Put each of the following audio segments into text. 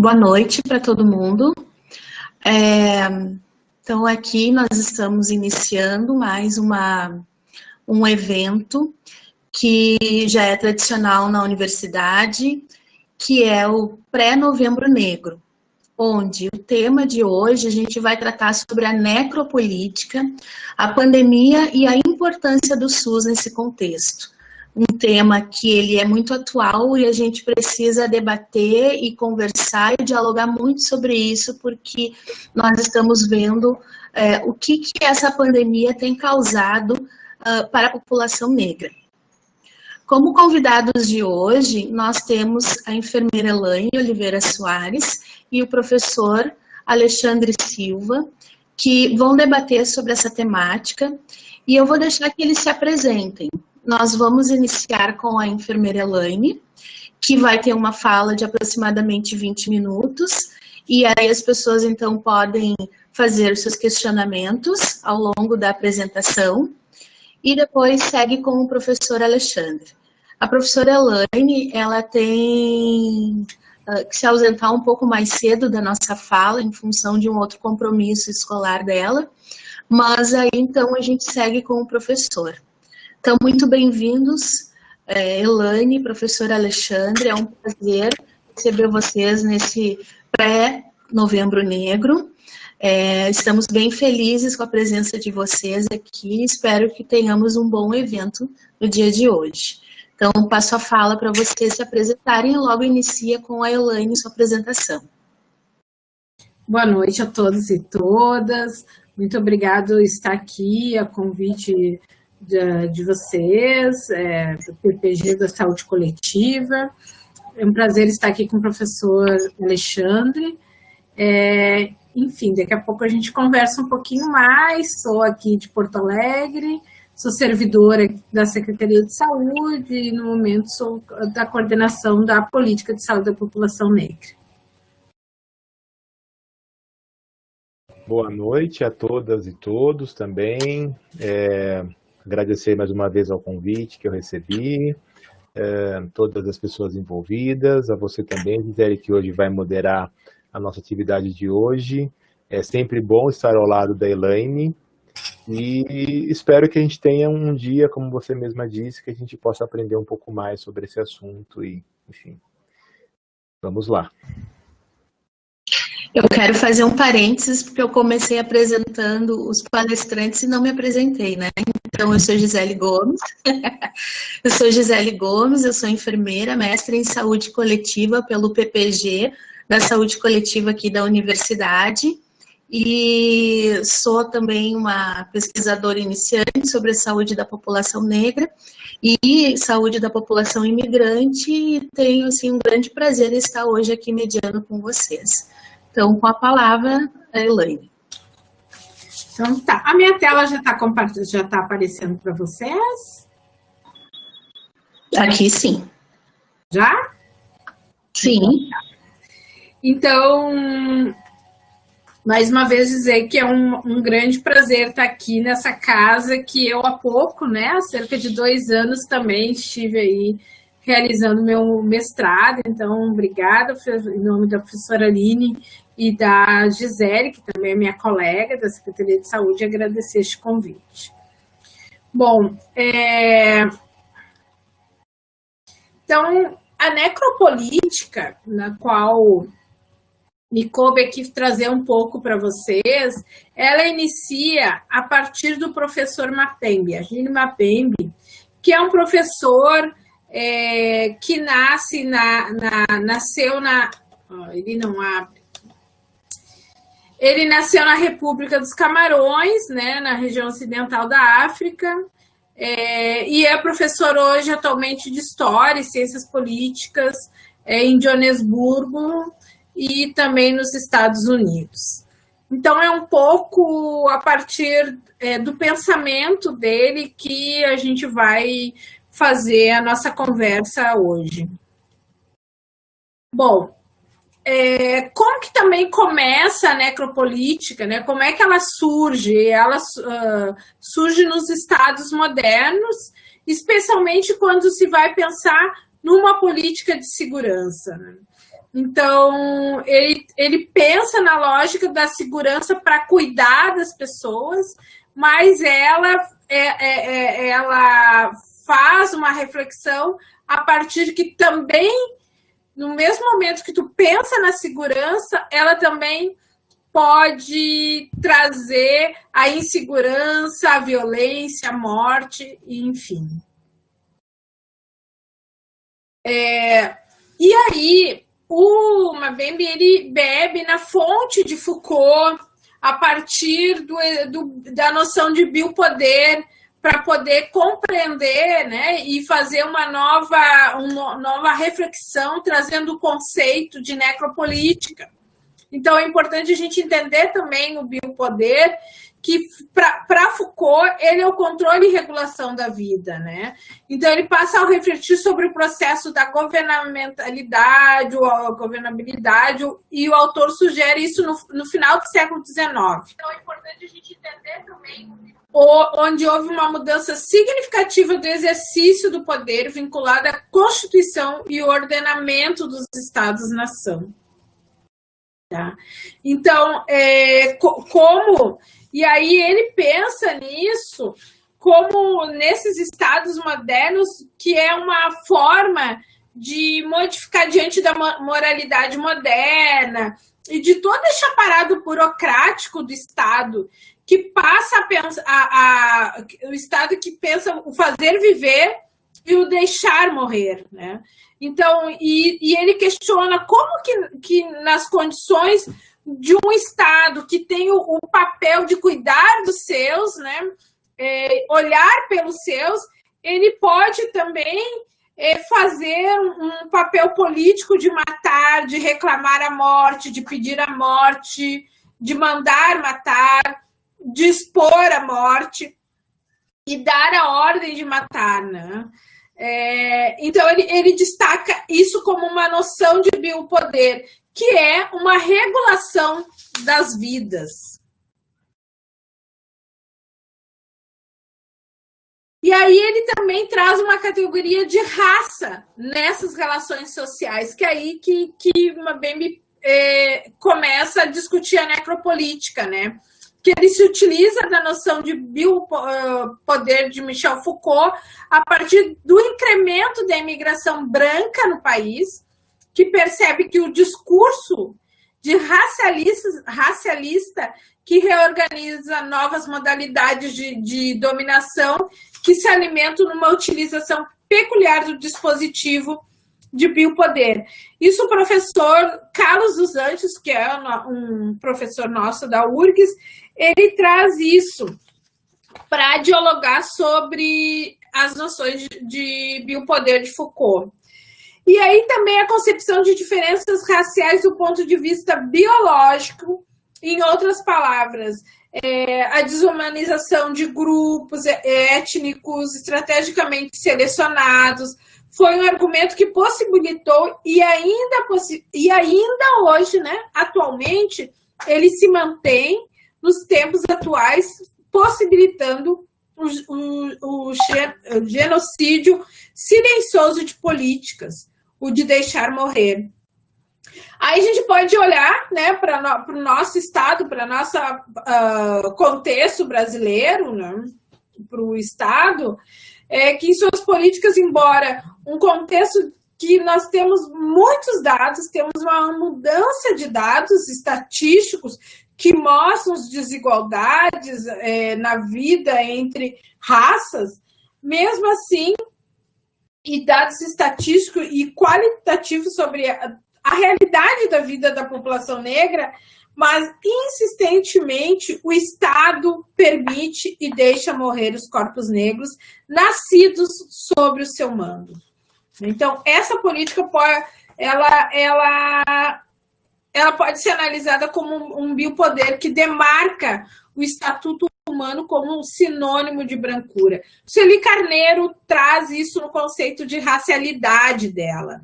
Boa noite para todo mundo. Então, aqui nós estamos iniciando mais um evento que já é tradicional na universidade, que é o Pré-Novembro Negro, onde o tema de hoje a gente vai tratar sobre a necropolítica, a pandemia e a importância do SUS nesse contexto. Um tema que ele é muito atual e a gente precisa debater e conversar e dialogar muito sobre isso, porque nós estamos vendo o que essa pandemia tem causado para a população negra. Como convidados de hoje, nós temos a enfermeira Elaine Oliveira Soares e o professor Alexandre Silva, que vão debater sobre essa temática, e eu vou deixar que eles se apresentem. Nós vamos iniciar com a enfermeira Elaine, que vai ter uma fala de aproximadamente 20 minutos, e aí as pessoas então podem fazer seus questionamentos ao longo da apresentação, e depois segue com o professor Alexandre. A professora Elaine, ela tem que se ausentar um pouco mais cedo da nossa fala, em função de um outro compromisso escolar dela, mas aí então a gente segue com o professor. Então, muito bem-vindos, Elaine, professor Alexandre, é um prazer receber vocês nesse pré-Novembro Negro. Estamos bem felizes com a presença de vocês aqui, espero que tenhamos um bom evento no dia de hoje. Então, passo a fala para vocês se apresentarem e logo inicia com a Elaine sua apresentação. Boa noite a todos e todas, muito obrigado por estar aqui, a convite de vocês, do PPG da Saúde Coletiva. É um prazer estar aqui com o professor Alexandre. Enfim, daqui a pouco a gente conversa um pouquinho mais. Sou aqui de Porto Alegre, sou servidora da Secretaria de Saúde e, no momento, sou da coordenação da Política de Saúde da População Negra. Boa noite a todas e todos também. Agradecer mais uma vez ao convite que eu recebi, todas as pessoas envolvidas, a você também, Gisele, que hoje vai moderar a nossa atividade de hoje. É sempre bom estar ao lado da Elaine e espero que a gente tenha um dia, como você mesma disse, que a gente possa aprender um pouco mais sobre esse assunto e, enfim, vamos lá. Eu quero fazer um parênteses, porque eu comecei apresentando os palestrantes e não me apresentei, né? Então, eu sou Gisele Gomes, eu sou enfermeira, mestre em saúde coletiva pelo PPG da Saúde Coletiva aqui da universidade, e sou também uma pesquisadora iniciante sobre a saúde da população negra e saúde da população imigrante, e tenho, assim, um grande prazer em estar hoje aqui mediando com vocês. Então, com a palavra, a Elaine. Então, tá. A minha tela já está aparecendo para vocês? Aqui, sim. Já? Sim. Então, mais uma vez dizer que é um grande prazer estar aqui nessa casa que eu há pouco, né, há cerca de 2 anos também estive aí realizando meu mestrado. Então, obrigada em nome da professora Aline e da Gisele, que também é minha colega da Secretaria de Saúde, agradecer este convite. Bom, então, a necropolítica, na qual me coube aqui trazer um pouco para vocês, ela inicia a partir do professor Mapembe, Agílio Mapembe, que é um professor que nasceu na... ele não abre. Ele nasceu na República dos Camarões, né, na região ocidental da África, e é professor hoje atualmente de História e Ciências Políticas em Joanesburgo e também nos Estados Unidos. Então, é um pouco a partir do pensamento dele que a gente vai fazer a nossa conversa hoje. Bom, como que também começa a necropolítica, né? Como é que ela surge? Ela surge nos estados modernos, especialmente quando se vai pensar numa política de segurança, né? Então, ele pensa na lógica da segurança para cuidar das pessoas, mas ela faz uma reflexão a partir de que também, no mesmo momento que tu pensa na segurança, ela também pode trazer a insegurança, a violência, a morte, enfim. E aí, o Mbembe, ele bebe na fonte de Foucault, a partir da noção de biopoder, para poder compreender, né, e fazer uma nova reflexão, trazendo o conceito de necropolítica. Então, é importante a gente entender também o biopoder, que para Foucault ele é o controle e regulação da vida, né? Então ele passa a refletir sobre o processo da governamentalidade, ou a governabilidade, e o autor sugere isso no final do século XIX. Então é importante a gente entender também onde houve uma mudança significativa do exercício do poder vinculada à Constituição e o ordenamento dos Estados-nação. Tá? Então, e aí ele pensa nisso como nesses estados modernos, que é uma forma de modificar diante da moralidade moderna e de todo esse aparato burocrático do Estado, que passa a pensar, o Estado que pensa o fazer viver e o deixar morrer, né? Então, e ele questiona como que nas condições de um Estado que tem o papel de cuidar dos seus, né, olhar pelos seus, ele pode também fazer um papel político de matar, de reclamar a morte, de pedir a morte, de mandar matar, de expor a morte e dar a ordem de matar, né? Então, ele destaca isso como uma noção de biopoder, que é uma regulação das vidas. E aí ele também traz uma categoria de raça nessas relações sociais, que é aí que Mbembe começa a discutir a necropolítica, né? Que ele se utiliza da noção de biopoder de Michel Foucault a partir do incremento da imigração branca no país, que percebe que o discurso de racialista que reorganiza novas modalidades de dominação que se alimentam numa utilização peculiar do dispositivo de biopoder. Isso o professor Carlos dos Anjos, que é um professor nosso da URGS, ele traz isso para dialogar sobre as noções de biopoder de Foucault. E aí também a concepção de diferenças raciais do ponto de vista biológico, em outras palavras, a desumanização de grupos étnicos estrategicamente selecionados, foi um argumento que possibilitou e ainda hoje, né, atualmente, ele se mantém nos tempos atuais, possibilitando o genocídio silencioso de políticas, o de deixar morrer. Aí a gente pode olhar, né, para o nosso Estado, para o nosso contexto brasileiro, né, para o Estado, que em suas políticas, embora um contexto que nós temos muitos dados, temos uma mudança de dados estatísticos que mostram as desigualdades na vida entre raças, mesmo assim, e dados estatísticos e qualitativos sobre a realidade da vida da população negra, mas insistentemente o Estado permite e deixa morrer os corpos negros nascidos sob o seu mando. Então, essa política ela pode ser analisada como um biopoder que demarca o estatuto humano como um sinônimo de brancura. Sueli Carneiro traz isso no conceito de racialidade dela.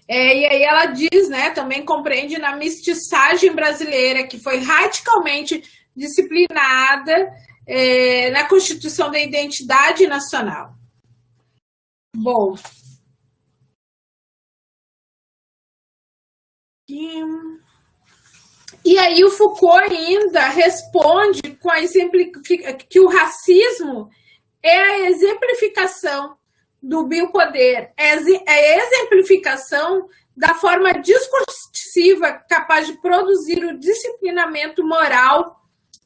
E aí ela diz, né, também compreende na mestiçagem brasileira, que foi radicalmente disciplinada na Constituição da Identidade Nacional. Bom, aqui. E aí o Foucault ainda responde com que o racismo é a exemplificação do biopoder, é a exemplificação da forma discursiva capaz de produzir o disciplinamento moral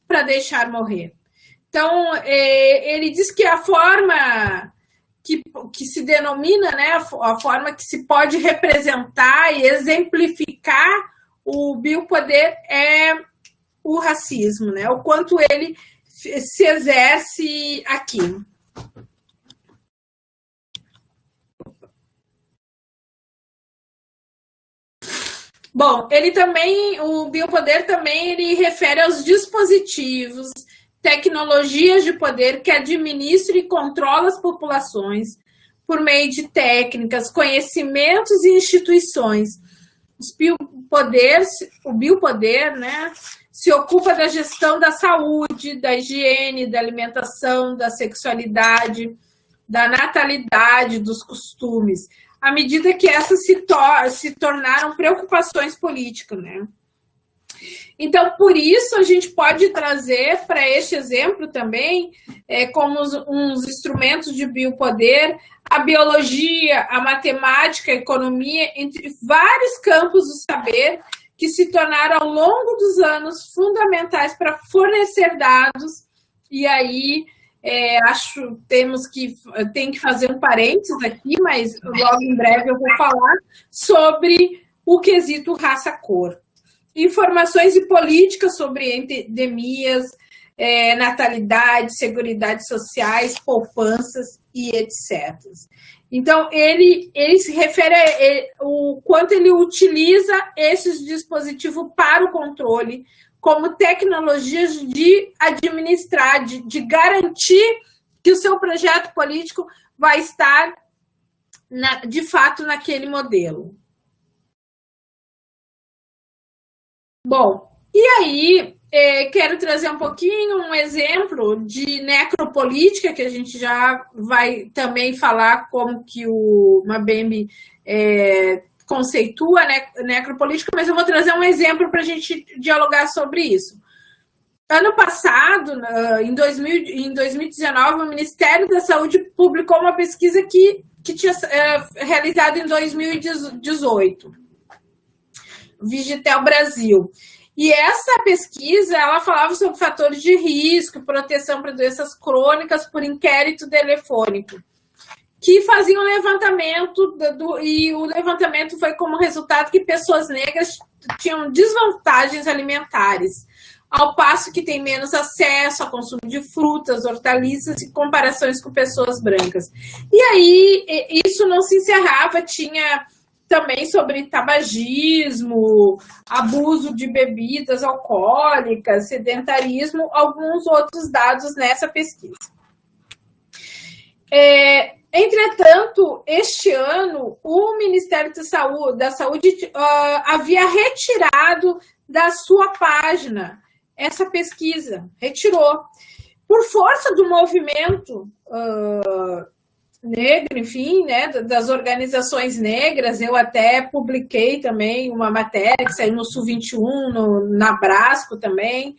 para deixar morrer. Então, ele diz que a forma que se denomina, né, a forma que se pode representar e exemplificar o biopoder é o racismo, né, o quanto ele se exerce aqui. Bom, o biopoder também ele refere aos dispositivos, tecnologias de poder que administram e controlam as populações por meio de técnicas, conhecimentos e instituições. O biopoder, né, se ocupa da gestão da saúde, da higiene, da alimentação, da sexualidade, da natalidade, dos costumes, à medida que essas se tornaram preocupações políticas, né? Então, por isso, a gente pode trazer para este exemplo também, como uns instrumentos de biopoder, a biologia, a matemática, a economia, entre vários campos do saber que se tornaram ao longo dos anos fundamentais para fornecer dados. E aí, tem que fazer um parênteses aqui, mas logo em breve eu vou falar sobre o quesito raça-cor. Informações e políticas sobre epidemias, natalidade, seguridade sociais, poupanças e etc. Então, ele se refere o quanto ele utiliza esses dispositivos para o controle como tecnologias de administrar, de garantir que o seu projeto político vai estar, de fato, naquele modelo. Bom, e aí, quero trazer um pouquinho um exemplo de necropolítica, que a gente já vai também falar como que o Mabembe conceitua necropolítica, mas eu vou trazer um exemplo para a gente dialogar sobre isso. Ano passado, em 2019, o Ministério da Saúde publicou uma pesquisa que tinha realizado em 2018, Vigitel Brasil. E essa pesquisa, ela falava sobre fatores de risco, proteção para doenças crônicas por inquérito telefônico, que faziam um levantamento, e o levantamento foi como resultado que pessoas negras tinham desvantagens alimentares, ao passo que têm menos acesso ao consumo de frutas, hortaliças e comparações com pessoas brancas. E aí, isso não se encerrava, tinha também sobre tabagismo, abuso de bebidas alcoólicas, sedentarismo, alguns outros dados nessa pesquisa. Entretanto, este ano, o Ministério da Saúde havia retirado da sua página essa pesquisa, retirou. Por força do movimento negro, enfim, né, das organizações negras, eu até publiquei também uma matéria que saiu no Sul 21, na Brasco também,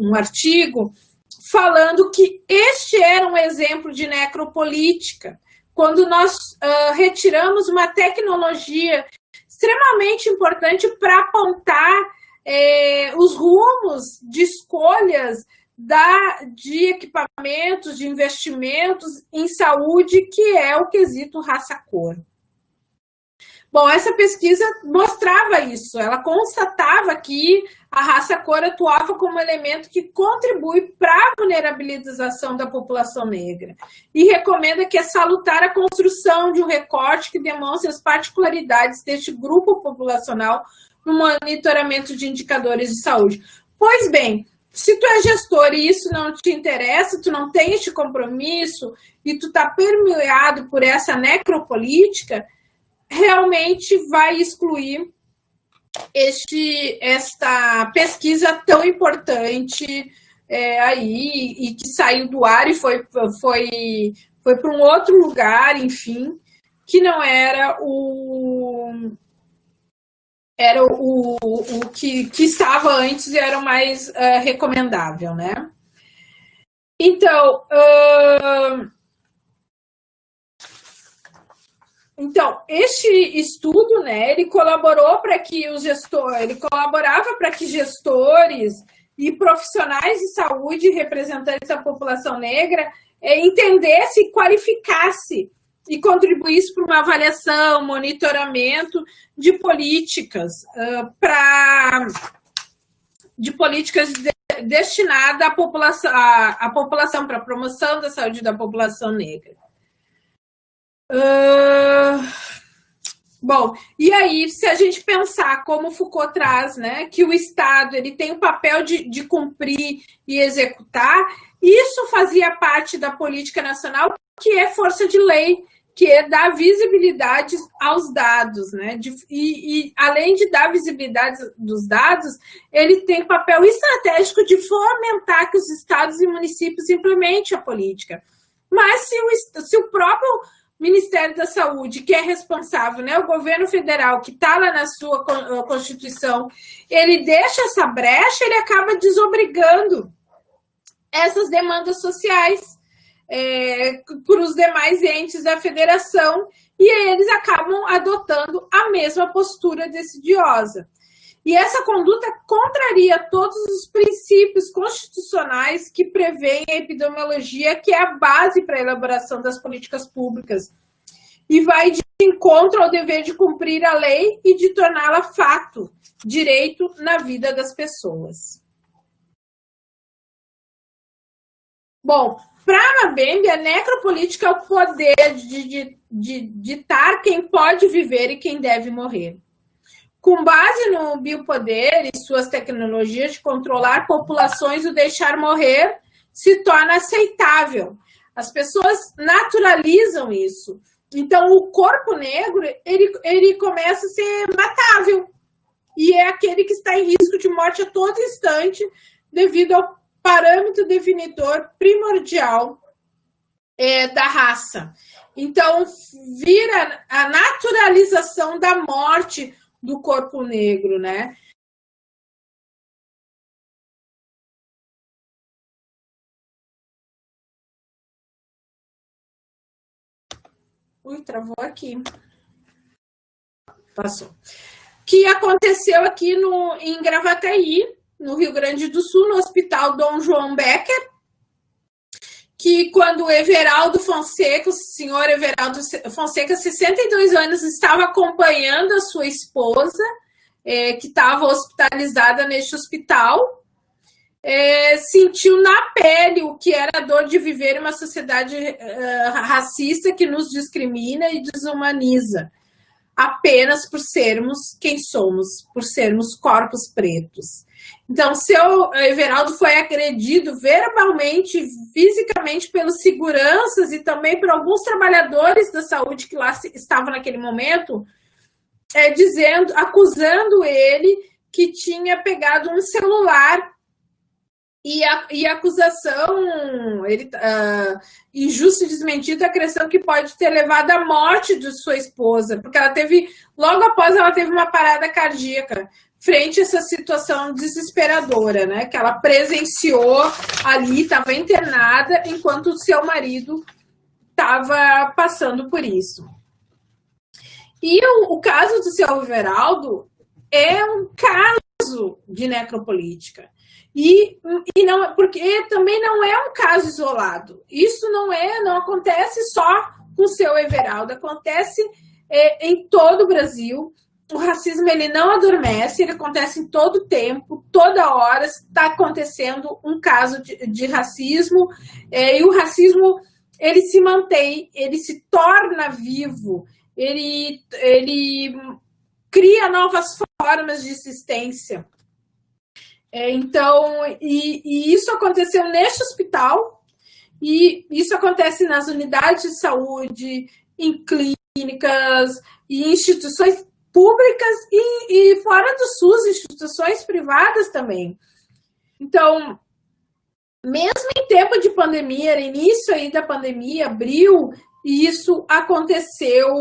um artigo, falando que este era um exemplo de necropolítica, quando nós retiramos uma tecnologia extremamente importante para apontar os rumos de escolhas de equipamentos, de investimentos em saúde, que é o quesito raça-cor. Bom, essa pesquisa mostrava isso, ela constatava que a raça-cor atuava como elemento que contribui para a vulnerabilização da população negra e recomenda que é salutar a construção de um recorte que demonstre as particularidades deste grupo populacional no monitoramento de indicadores de saúde. Pois bem, se tu é gestor e isso não te interessa, tu não tem este compromisso e tu está permeado por essa necropolítica, realmente vai excluir esta pesquisa tão importante aí, e que saiu do ar e foi para um outro lugar, enfim, que não era era o que estava antes e era o mais recomendável, né? Então, este estudo, né, ele colaborava para que gestores e profissionais de saúde, representantes da população negra, entendesse e qualificasse e contribuísse para uma avaliação, monitoramento de políticas destinadas à população para a promoção da saúde da população negra. Bom, e aí, se a gente pensar como Foucault traz, né, que o Estado ele tem o papel de cumprir e executar, isso fazia parte da política nacional, que é força de lei, que é dar visibilidade aos dados, né? E além de dar visibilidade dos dados, ele tem papel estratégico de fomentar que os estados e municípios implementem a política. Mas se o próprio Ministério da Saúde, que é responsável, né, o governo federal, que está lá na sua Constituição, ele deixa essa brecha, ele acaba desobrigando essas demandas sociais para os demais entes da federação, e eles acabam adotando a mesma postura decidiosa. E essa conduta contraria todos os princípios constitucionais que prevêem a epidemiologia, que é a base para a elaboração das políticas públicas, e vai de encontro ao dever de cumprir a lei e de torná-la fato, direito na vida das pessoas. Bom, para Mbembe, a necropolítica é o poder de ditar quem pode viver e quem deve morrer. Com base no biopoder e suas tecnologias de controlar populações e o deixar morrer, se torna aceitável. As pessoas naturalizam isso. Então, o corpo negro, ele começa a ser matável. E é aquele que está em risco de morte a todo instante, devido ao parâmetro definidor primordial da raça. Então, vira a naturalização da morte do corpo negro, né? Ui, travou aqui. Passou. Que aconteceu aqui em Gravataí, no Rio Grande do Sul, no Hospital Dom João Becker, que quando o Everaldo Fonseca, o senhor Everaldo Fonseca, 62 anos, estava acompanhando a sua esposa, que estava hospitalizada neste hospital, sentiu na pele o que era a dor de viver em uma sociedade racista que nos discrimina e desumaniza, apenas por sermos quem somos, por sermos corpos pretos. Então, seu Everaldo foi agredido verbalmente, fisicamente, pelos seguranças e também por alguns trabalhadores da saúde que lá estavam naquele momento, acusando ele que tinha pegado um celular e a acusação injusta e desmentida, acrescenta que pode ter levado à morte de sua esposa, porque logo após ela teve uma parada cardíaca, frente a essa situação desesperadora, né, que ela presenciou ali, estava internada, enquanto o seu marido estava passando por isso. E o caso do seu Everaldo é um caso de necropolítica. E não, porque também não é um caso isolado. Isso não acontece só com o seu Everaldo, acontece em todo o Brasil. O racismo, ele não adormece, ele acontece em todo tempo, toda hora está acontecendo um caso de racismo, e o racismo, ele se mantém, ele se torna vivo, ele cria novas formas de existência. Então, e isso aconteceu neste hospital, e isso acontece nas unidades de saúde, em clínicas e instituições públicas e fora do SUS, instituições privadas também. Então, mesmo em tempo de pandemia, era início aí da pandemia, abril, e isso aconteceu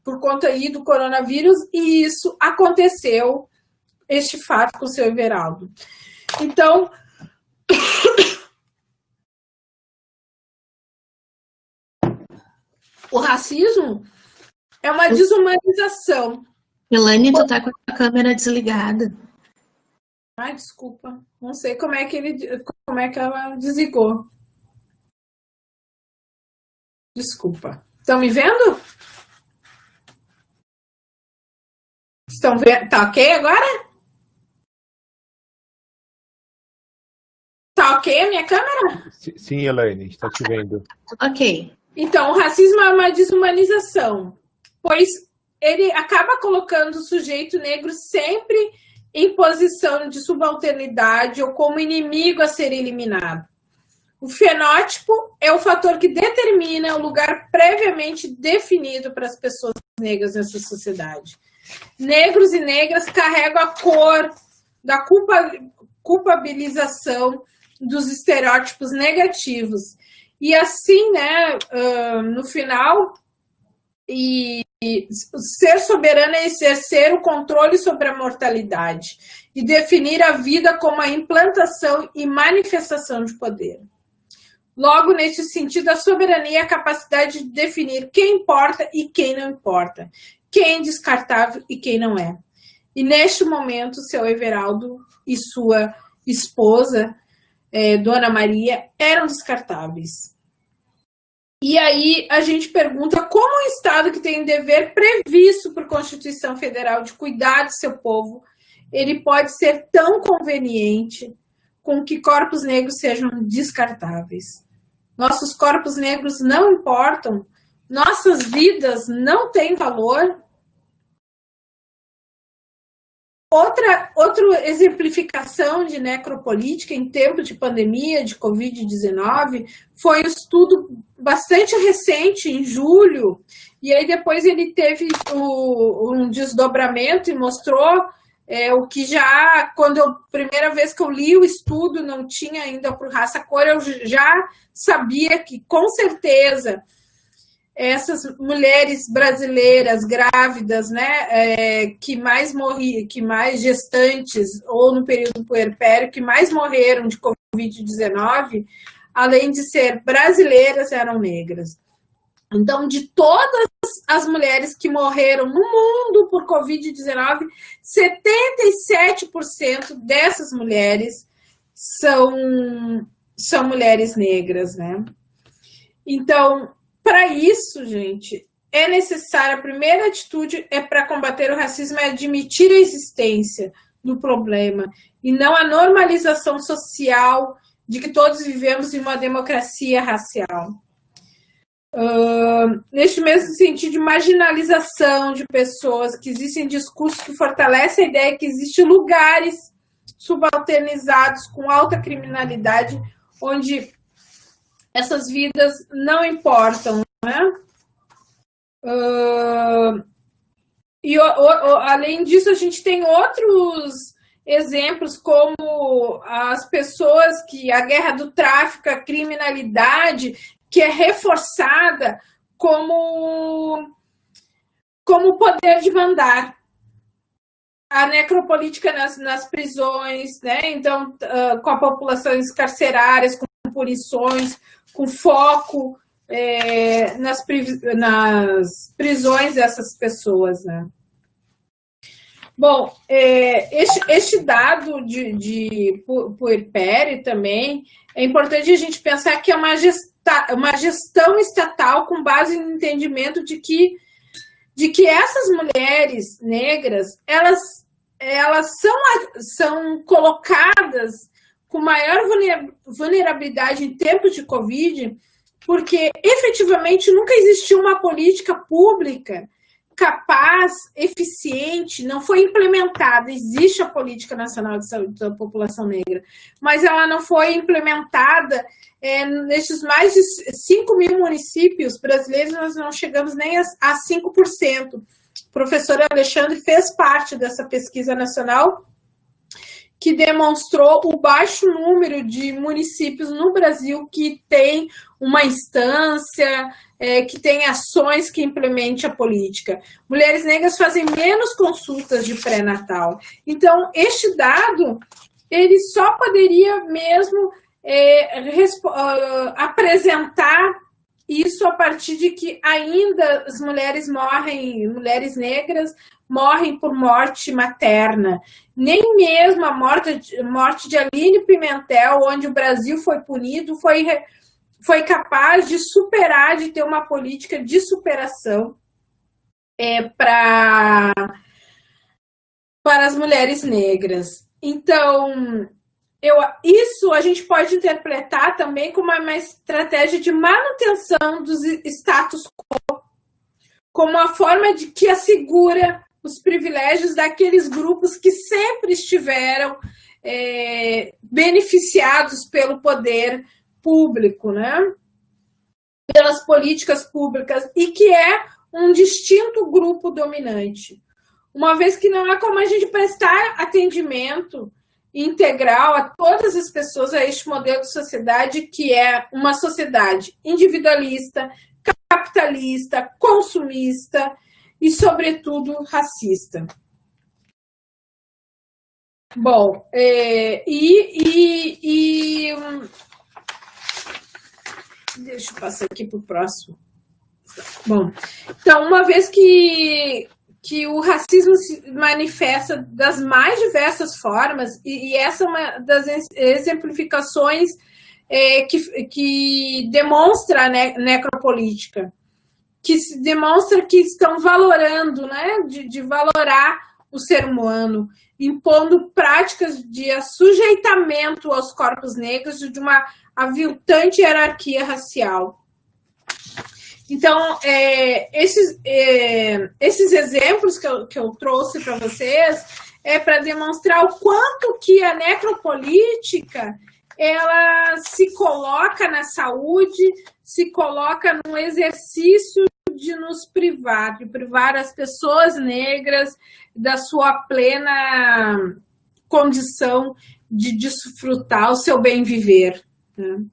por conta aí do coronavírus, e isso aconteceu, este fato com o seu Everaldo. Então, o racismo é uma desumanização. Elaine, tu tá com a câmera desligada. Ai, desculpa. Não sei como é que ela desligou. Desculpa. Estão me vendo? Estão vendo? Tá ok agora? Tá ok a minha câmera? Sim, Elaine, está te vendo. Ok. Então, o racismo é uma desumanização, pois ele acaba colocando o sujeito negro sempre em posição de subalternidade ou como inimigo a ser eliminado. O fenótipo é o fator que determina o lugar previamente definido para as pessoas negras nessa sociedade. Negros e negras carregam a cor da culpabilização dos estereótipos negativos. E assim, né, no final, ser soberano é exercer o controle sobre a mortalidade e definir a vida como a implantação e manifestação de poder. Logo, nesse sentido, a soberania é a capacidade de definir quem importa e quem não importa, quem é descartável e quem não é. E neste momento, seu Everaldo e sua esposa, Dona Maria, eram descartáveis. E aí a gente pergunta como um Estado que tem um dever previsto por Constituição Federal de cuidar do seu povo, ele pode ser tão conveniente com que corpos negros sejam descartáveis. Nossos corpos negros não importam, nossas vidas não têm valor. Outra exemplificação de necropolítica em tempo de pandemia de Covid-19 foi um estudo bastante recente, em julho, e aí depois ele teve um desdobramento e mostrou o que já, primeira vez que eu li o estudo, não tinha ainda por raça-cor, eu já sabia que, com certeza, essas mulheres brasileiras grávidas, né, que mais gestantes, ou no período puerpério, que mais morreram de Covid-19, além de ser brasileiras, eram negras. Então, de todas as mulheres que morreram no mundo por Covid-19, 77% dessas mulheres são mulheres negras, né? Então, para isso, gente, é necessário, a primeira atitude para combater o racismo é admitir a existência do problema e não a normalização social de que todos vivemos em uma democracia racial. Neste mesmo sentido de marginalização de pessoas, que existem discursos que fortalecem a ideia que existem lugares subalternizados com alta criminalidade, onde essas vidas não importam, né? Além disso, a gente tem outros exemplos, como as pessoas a guerra do tráfico, a criminalidade, que é reforçada como o poder de mandar. A necropolítica nas prisões, né? Então, com a populações carcerárias, com punições, com foco nas prisões dessas pessoas, né? Bom, este dado de puerpério também é importante a gente pensar que é uma gestão estatal com base no entendimento de que essas mulheres negras elas são colocadas com maior vulnerabilidade em tempos de Covid, porque efetivamente nunca existiu uma política pública capaz, eficiente, não foi implementada. Existe a Política Nacional de Saúde da População Negra, mas ela não foi implementada nesses mais de 5 mil municípios brasileiros, nós não chegamos nem a 5%. O professor Alexandre fez parte dessa pesquisa nacional que demonstrou o baixo número de municípios no Brasil que tem uma instância, que tem ações que implemente a política. Mulheres negras fazem menos consultas de pré-natal. Então, este dado, ele só poderia mesmo apresentar isso a partir de que ainda as mulheres negras morrem por morte materna. Nem mesmo a morte de Aline Pimentel, onde o Brasil foi punido, foi capaz de superar, de ter uma política de superação para as mulheres negras. Então, isso a gente pode interpretar também como uma estratégia de manutenção dos status quo, como uma forma de que assegura os privilégios daqueles grupos que sempre estiveram beneficiados pelo poder público, né? Pelas políticas públicas, e que é um distinto grupo dominante. Uma vez que não há como a gente prestar atendimento integral a todas as pessoas a este modelo de sociedade, que é uma sociedade individualista, capitalista, consumista e, sobretudo, racista. Bom, deixa eu passar aqui para o próximo. Bom, então, uma vez que o racismo se manifesta das mais diversas formas, e essa é uma das exemplificações que demonstra a necropolítica, que se demonstra que estão valorando, né, de valorar o ser humano, impondo práticas de assujeitamento aos corpos negros de uma aviltante hierarquia racial. Então, esses exemplos que eu trouxe para vocês é para demonstrar o quanto que a necropolítica ela se coloca na saúde, se coloca no exercício de nos privar, de privar as pessoas negras da sua plena condição de desfrutar o seu bem viver, né?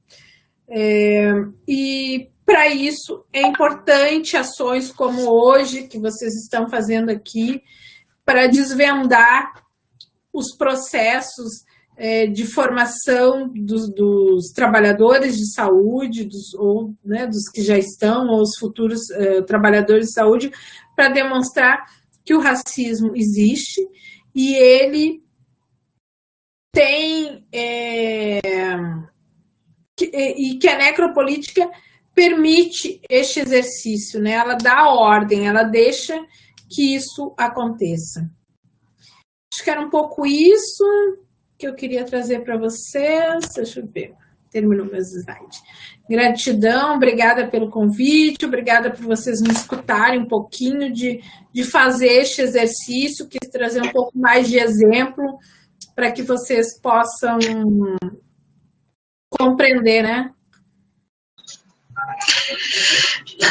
E para isso é importante ações como hoje, que vocês estão fazendo aqui, para desvendar os processos de formação dos trabalhadores de saúde, dos que já estão, ou os futuros trabalhadores de saúde, para demonstrar que o racismo existe e ele tem... e que a necropolítica permite este exercício, né? Ela dá ordem, ela deixa que isso aconteça. Acho que era um pouco isso que eu queria trazer para vocês. Deixa eu ver, terminou meu slide. Gratidão, obrigada pelo convite, obrigada por vocês me escutarem um pouquinho, de fazer este exercício, quis trazer um pouco mais de exemplo para que vocês possam compreender, né?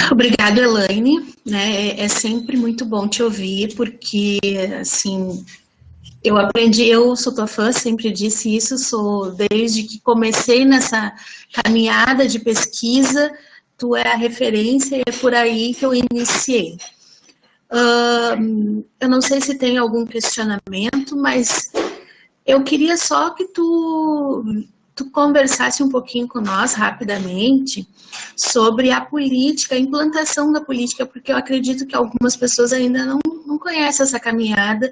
Obrigada, Elaine, né? É sempre muito bom te ouvir, porque, assim, eu sou tua fã, sempre disse isso, desde que comecei nessa caminhada de pesquisa, tu é a referência e é por aí que eu iniciei. Eu não sei se tem algum questionamento, mas eu queria só que tu conversasse um pouquinho com nós, rapidamente, sobre a política, a implantação da política, porque eu acredito que algumas pessoas ainda não conhecem essa caminhada.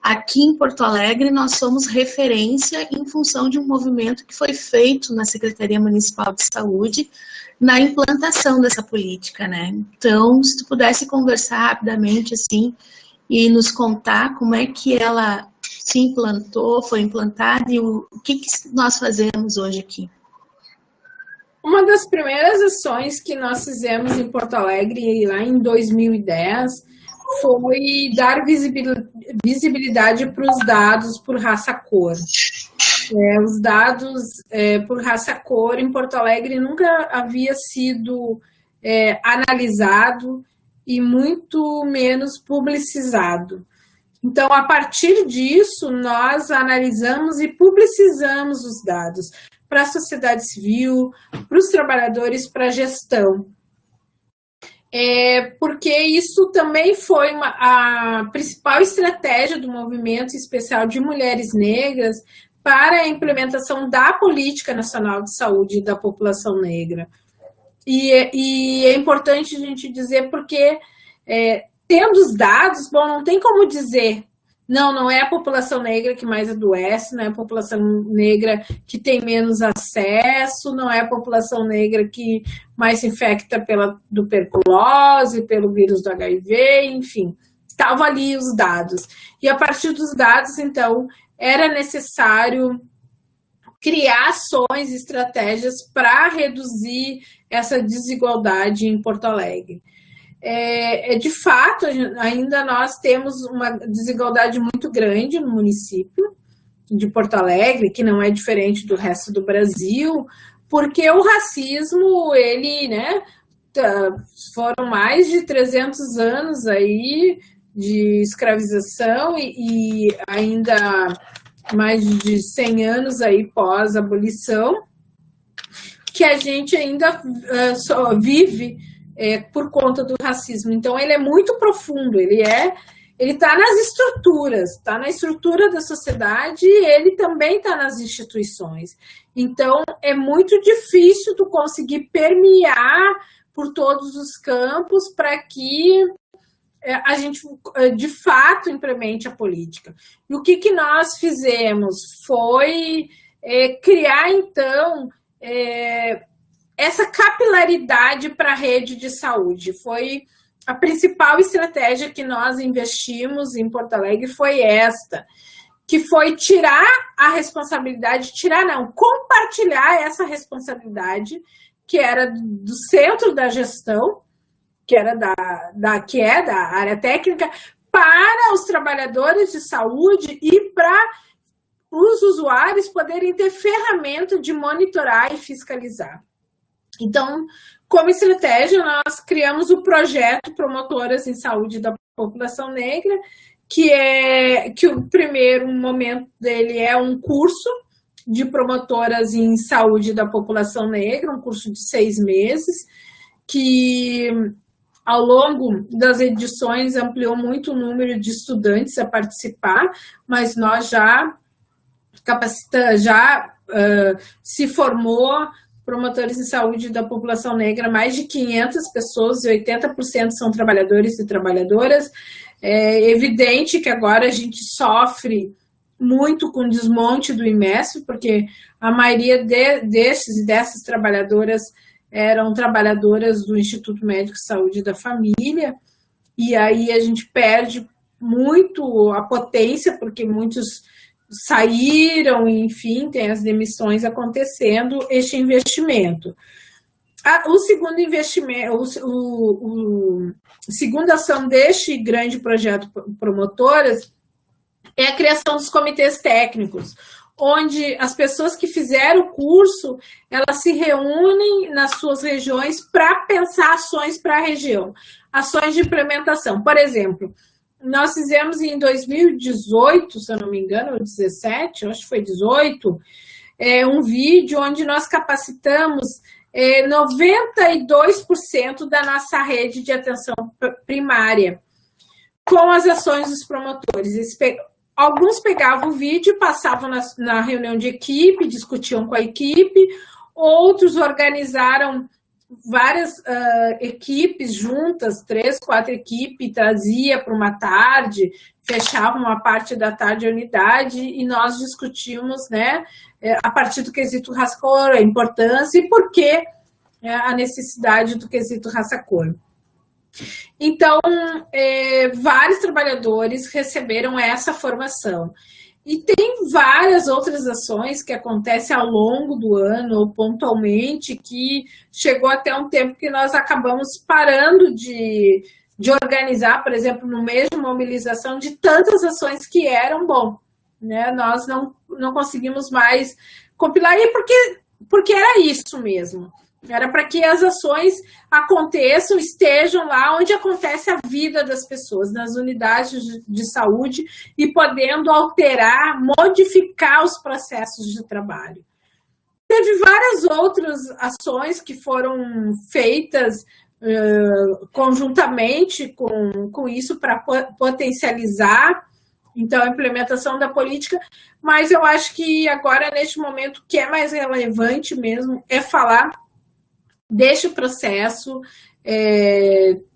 Aqui em Porto Alegre, nós somos referência em função de um movimento que foi feito na Secretaria Municipal de Saúde na implantação dessa política, né? Então, se tu pudesse conversar rapidamente, assim, e nos contar como é que ela se implantou, foi implantada e o que nós fazemos hoje aqui. Uma das primeiras ações que nós fizemos em Porto Alegre, lá em 2010, foi dar visibilidade para os dados por raça-cor. Os dados por raça-cor em Porto Alegre nunca havia sido analisado e muito menos publicizado. Então, a partir disso, nós analisamos e publicizamos os dados para a sociedade civil, para os trabalhadores, para a gestão. Porque isso também foi a principal estratégia do movimento especial de mulheres negras para a implementação da Política Nacional de Saúde da população negra. E é importante a gente dizer porque, tendo os dados, bom, não tem como dizer, não é a população negra que mais adoece, não é a população negra que tem menos acesso, não é a população negra que mais se infecta pela tuberculose, pelo vírus do HIV, enfim, estavam ali os dados. E a partir dos dados, então, era necessário criar ações e estratégias para reduzir essa desigualdade em Porto Alegre. De fato, ainda nós temos uma desigualdade muito grande no município de Porto Alegre, que não é diferente do resto do Brasil, porque o racismo, ele, né, foram mais de 300 anos aí de escravização e ainda mais de 100 anos aí pós-abolição, que a gente ainda só vive por conta do racismo. Então, ele é muito profundo, ele está nas estruturas, está na estrutura da sociedade e ele também está nas instituições. Então, é muito difícil tu conseguir permear por todos os campos para que a gente, de fato, implemente a política. E o que nós fizemos foi criar, então, essa capilaridade para a rede de saúde. Foi a principal estratégia que nós investimos em Porto Alegre, foi esta, que foi tirar a responsabilidade, compartilhar essa responsabilidade, que era do centro da gestão, que era da área técnica, para os trabalhadores de saúde e para os usuários poderem ter ferramenta de monitorar e fiscalizar. Então, como estratégia, nós criamos o projeto Promotoras em Saúde da População Negra, que o primeiro momento dele é um curso de promotoras em saúde da população negra, um curso de 6 meses, que ao longo das edições ampliou muito o número de estudantes a participar, mas nós já se formou promotores em saúde da população negra, mais de 500 pessoas, e 80% são trabalhadores e trabalhadoras. É evidente que agora a gente sofre muito com o desmonte do IMESF, porque a maioria desses e dessas trabalhadoras eram trabalhadoras do Instituto Médico de Saúde da Família, e aí a gente perde muito a potência, porque muitos saíram, enfim, tem as demissões acontecendo, este investimento. O segundo investimento, a segunda ação deste grande projeto Promotoras é a criação dos comitês técnicos, onde as pessoas que fizeram o curso, elas se reúnem nas suas regiões para pensar ações para a região, ações de implementação. Por exemplo, nós fizemos em 2018, se eu não me engano, ou 2017, acho que foi 2018, um vídeo onde nós capacitamos 92% da nossa rede de atenção primária com as ações dos promotores. Alguns pegavam o vídeo, passavam na reunião de equipe, discutiam com a equipe, outros organizaram várias equipes juntas, 3, 4 equipes, trazia para uma tarde, fechava uma parte da tarde a unidade e nós discutimos, né, a partir do quesito raça-cor, a importância e por que a necessidade do quesito raça-cor. Então, vários trabalhadores receberam essa formação. E tem várias outras ações que acontecem ao longo do ano, ou pontualmente, que chegou até um tempo que nós acabamos parando de organizar, por exemplo, no mês de mobilização, de tantas ações que eram bom, né? Nós não conseguimos mais compilar, e porque era isso mesmo. Era para que as ações aconteçam, estejam lá onde acontece a vida das pessoas, nas unidades de saúde, e podendo alterar, modificar os processos de trabalho. Teve várias outras ações que foram feitas conjuntamente com isso para potencializar, então, a implementação da política, mas eu acho que agora, neste momento, o que é mais relevante mesmo é falar deste processo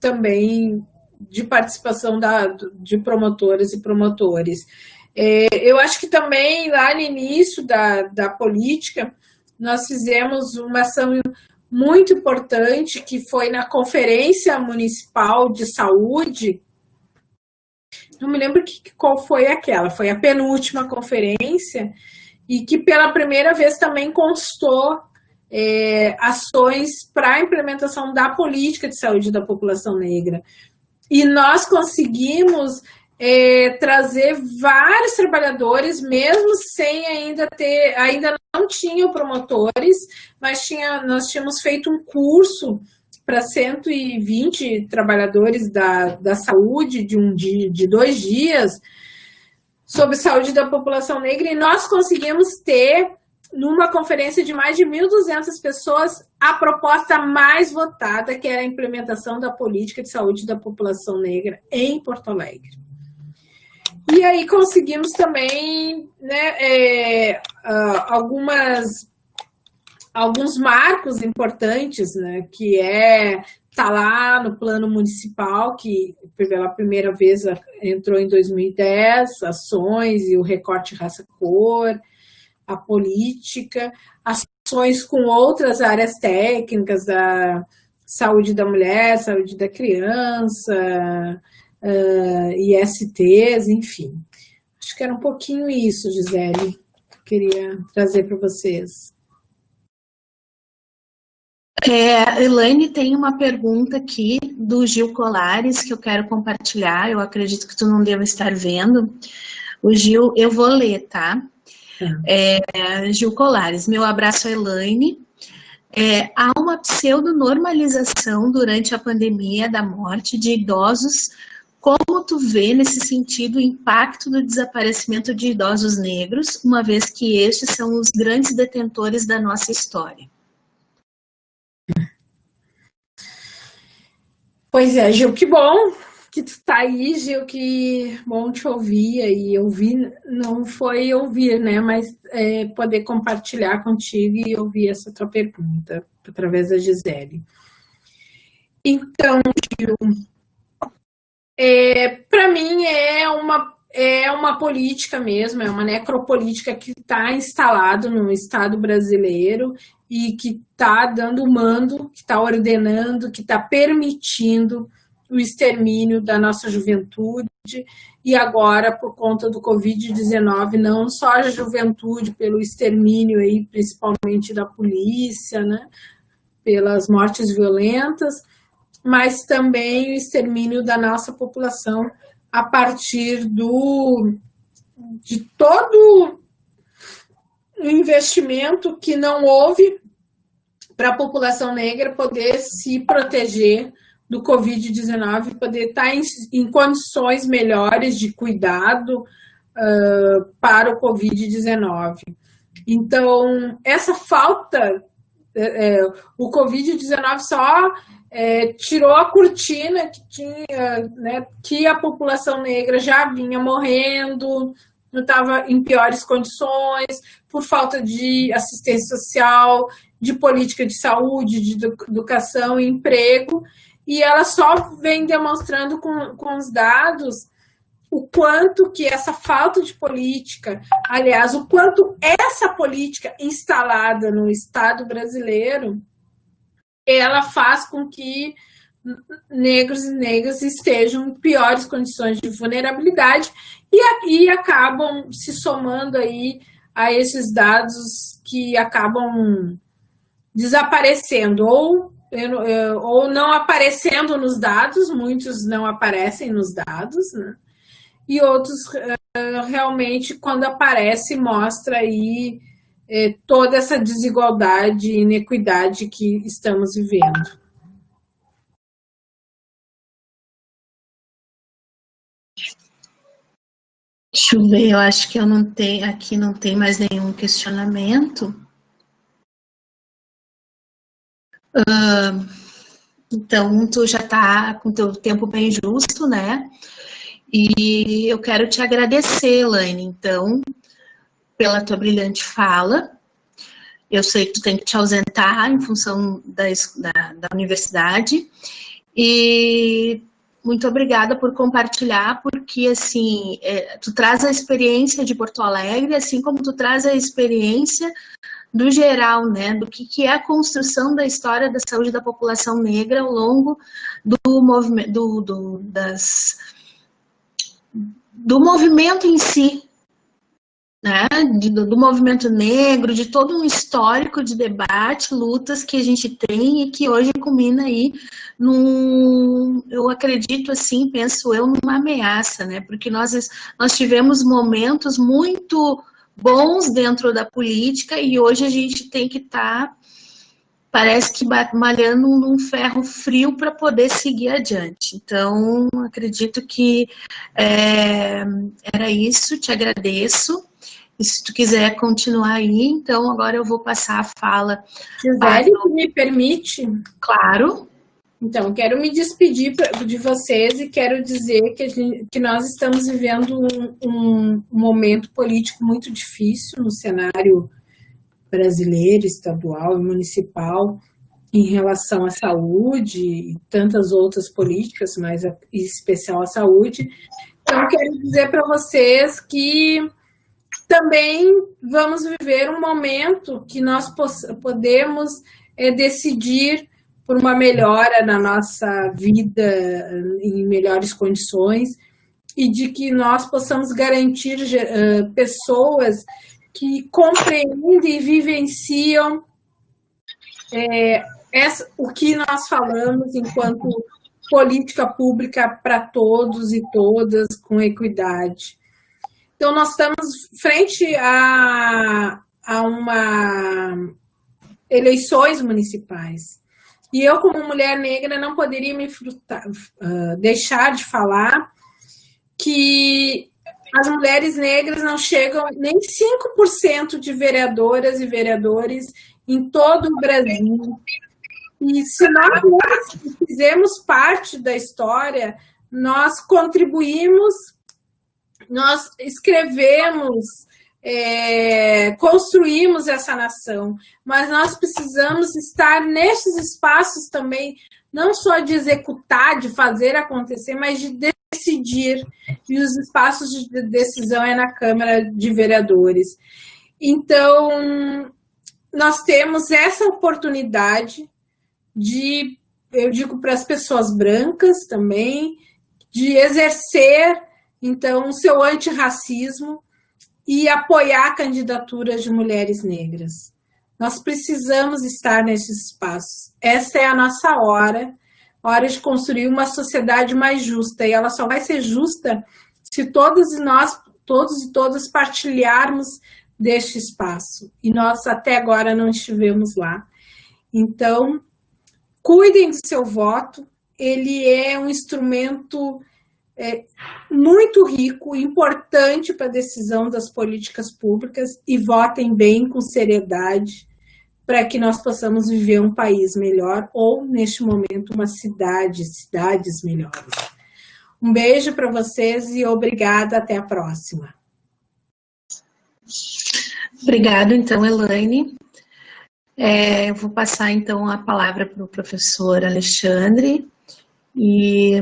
também de participação de promotoras e promotores. Eu acho que também, lá no início da política, nós fizemos uma ação muito importante, que foi na Conferência Municipal de Saúde. Não me lembro qual foi aquela, foi a penúltima conferência, e que pela primeira vez também constou ações para a implementação da política de saúde da população negra. E nós conseguimos trazer vários trabalhadores, mesmo sem ainda não tinham promotores, mas nós tínhamos feito um curso para 120 trabalhadores da saúde de 2 dias sobre saúde da população negra, e nós conseguimos ter, numa conferência de mais de 1.200 pessoas, a proposta mais votada, que era a implementação da política de saúde da população negra em Porto Alegre. E aí conseguimos também, né, alguns marcos importantes, né, que tá lá no plano municipal, que pela primeira vez entrou em 2010, ações e o recorte raça-cor, a política, ações com outras áreas técnicas, da saúde da mulher, saúde da criança, ISTs, enfim. Acho que era um pouquinho isso, Gisele, que eu queria trazer para vocês. Elaine, tem uma pergunta aqui do Gil Colares que eu quero compartilhar. Eu acredito que tu não deva estar vendo. O Gil, eu vou ler, tá? Gil Colares, meu abraço a Elaine. Há uma pseudo-normalização durante a pandemia da morte de idosos. Como tu vê, nesse sentido, o impacto do desaparecimento de idosos negros, uma vez que estes são os grandes detentores da nossa história? Pois é, Gil, que bom que tu tá aí, Gil, que bom te ouvir. E ouvir, não foi ouvir, né, mas poder compartilhar contigo e ouvir essa tua pergunta através da Gisele. Então, Gil, para mim é uma política mesmo, é uma necropolítica que está instalado no Estado brasileiro e que está dando mando, que está ordenando, que está permitindo o extermínio da nossa juventude, e agora, por conta do Covid-19, não só a juventude, pelo extermínio aí, principalmente da polícia, né, pelas mortes violentas, mas também o extermínio da nossa população a partir de todo o investimento que não houve para a população negra poder se proteger do Covid-19, poder estar em condições melhores de cuidado para o Covid-19. Então, essa falta, o Covid-19 só tirou a cortina que tinha, né, que a população negra já vinha morrendo, não estava em piores condições, por falta de assistência social, de política de saúde, de educação e emprego, e ela só vem demonstrando com os dados o quanto que essa falta de política, aliás, o quanto essa política instalada no Estado brasileiro, ela faz com que negros e negras estejam em piores condições de vulnerabilidade e acabam se somando aí a esses dados que acabam desaparecendo ou não aparecendo nos dados, muitos não aparecem nos dados, né? E outros realmente, quando aparece, mostra aí toda essa desigualdade e inequidade que estamos vivendo. Deixa eu ver, eu acho que eu não tenho, aqui não tem mais nenhum questionamento. Então, tu já está com teu tempo bem justo, né? E eu quero te agradecer, Elaine, então, pela tua brilhante fala. Eu sei que tu tem que te ausentar em função da universidade. E muito obrigada por compartilhar, porque, assim, tu traz a experiência de Porto Alegre, assim como tu traz a experiência do geral, né, do que é a construção da história da saúde da população negra ao longo do movimento, do movimento em si, né, do movimento negro, de todo um histórico de debate, lutas que a gente tem e que hoje culmina aí eu acredito assim, penso eu, numa ameaça, né, porque nós tivemos momentos muito bons dentro da política e hoje a gente tem que estar, parece que malhando num ferro frio para poder seguir adiante. Então, acredito que era isso, te agradeço. E se tu quiser continuar aí, então agora eu vou passar a fala. Gisele, me permite? Claro. Então, quero me despedir de vocês e quero dizer que nós estamos vivendo um momento político muito difícil no cenário brasileiro, estadual e municipal em relação à saúde e tantas outras políticas, mas em especial a saúde. Então, quero dizer para vocês que também vamos viver um momento que nós podemos decidir por uma melhora na nossa vida, em melhores condições, e de que nós possamos garantir pessoas que compreendem e vivenciam o que nós falamos enquanto política pública para todos e todas, com equidade. Então, nós estamos frente a eleições municipais. E eu, como mulher negra, não poderia deixar de falar que as mulheres negras não chegam nem 5% de vereadoras e vereadores em todo o Brasil. E se nós fizemos parte da história, nós contribuímos, nós escrevemos, construímos essa nação, mas nós precisamos estar nesses espaços também, não só de executar, de fazer acontecer, mas de decidir, e os espaços de decisão é na Câmara de Vereadores. Então, nós temos essa oportunidade de, eu digo para as pessoas brancas também, de exercer, então, o seu antirracismo e apoiar candidaturas de mulheres negras. Nós precisamos estar nesses espaços. Essa é a nossa hora de construir uma sociedade mais justa, e ela só vai ser justa se todos e todas partilharmos deste espaço, e nós até agora não estivemos lá. Então, cuidem do seu voto, ele é um instrumento muito rico, importante para a decisão das políticas públicas, e votem bem, com seriedade, para que nós possamos viver um país melhor, ou, neste momento, cidades melhores. Um beijo para vocês e obrigada, até a próxima. Obrigada, então, Elaine. Eu vou passar, então, a palavra para o professor Alexandre. E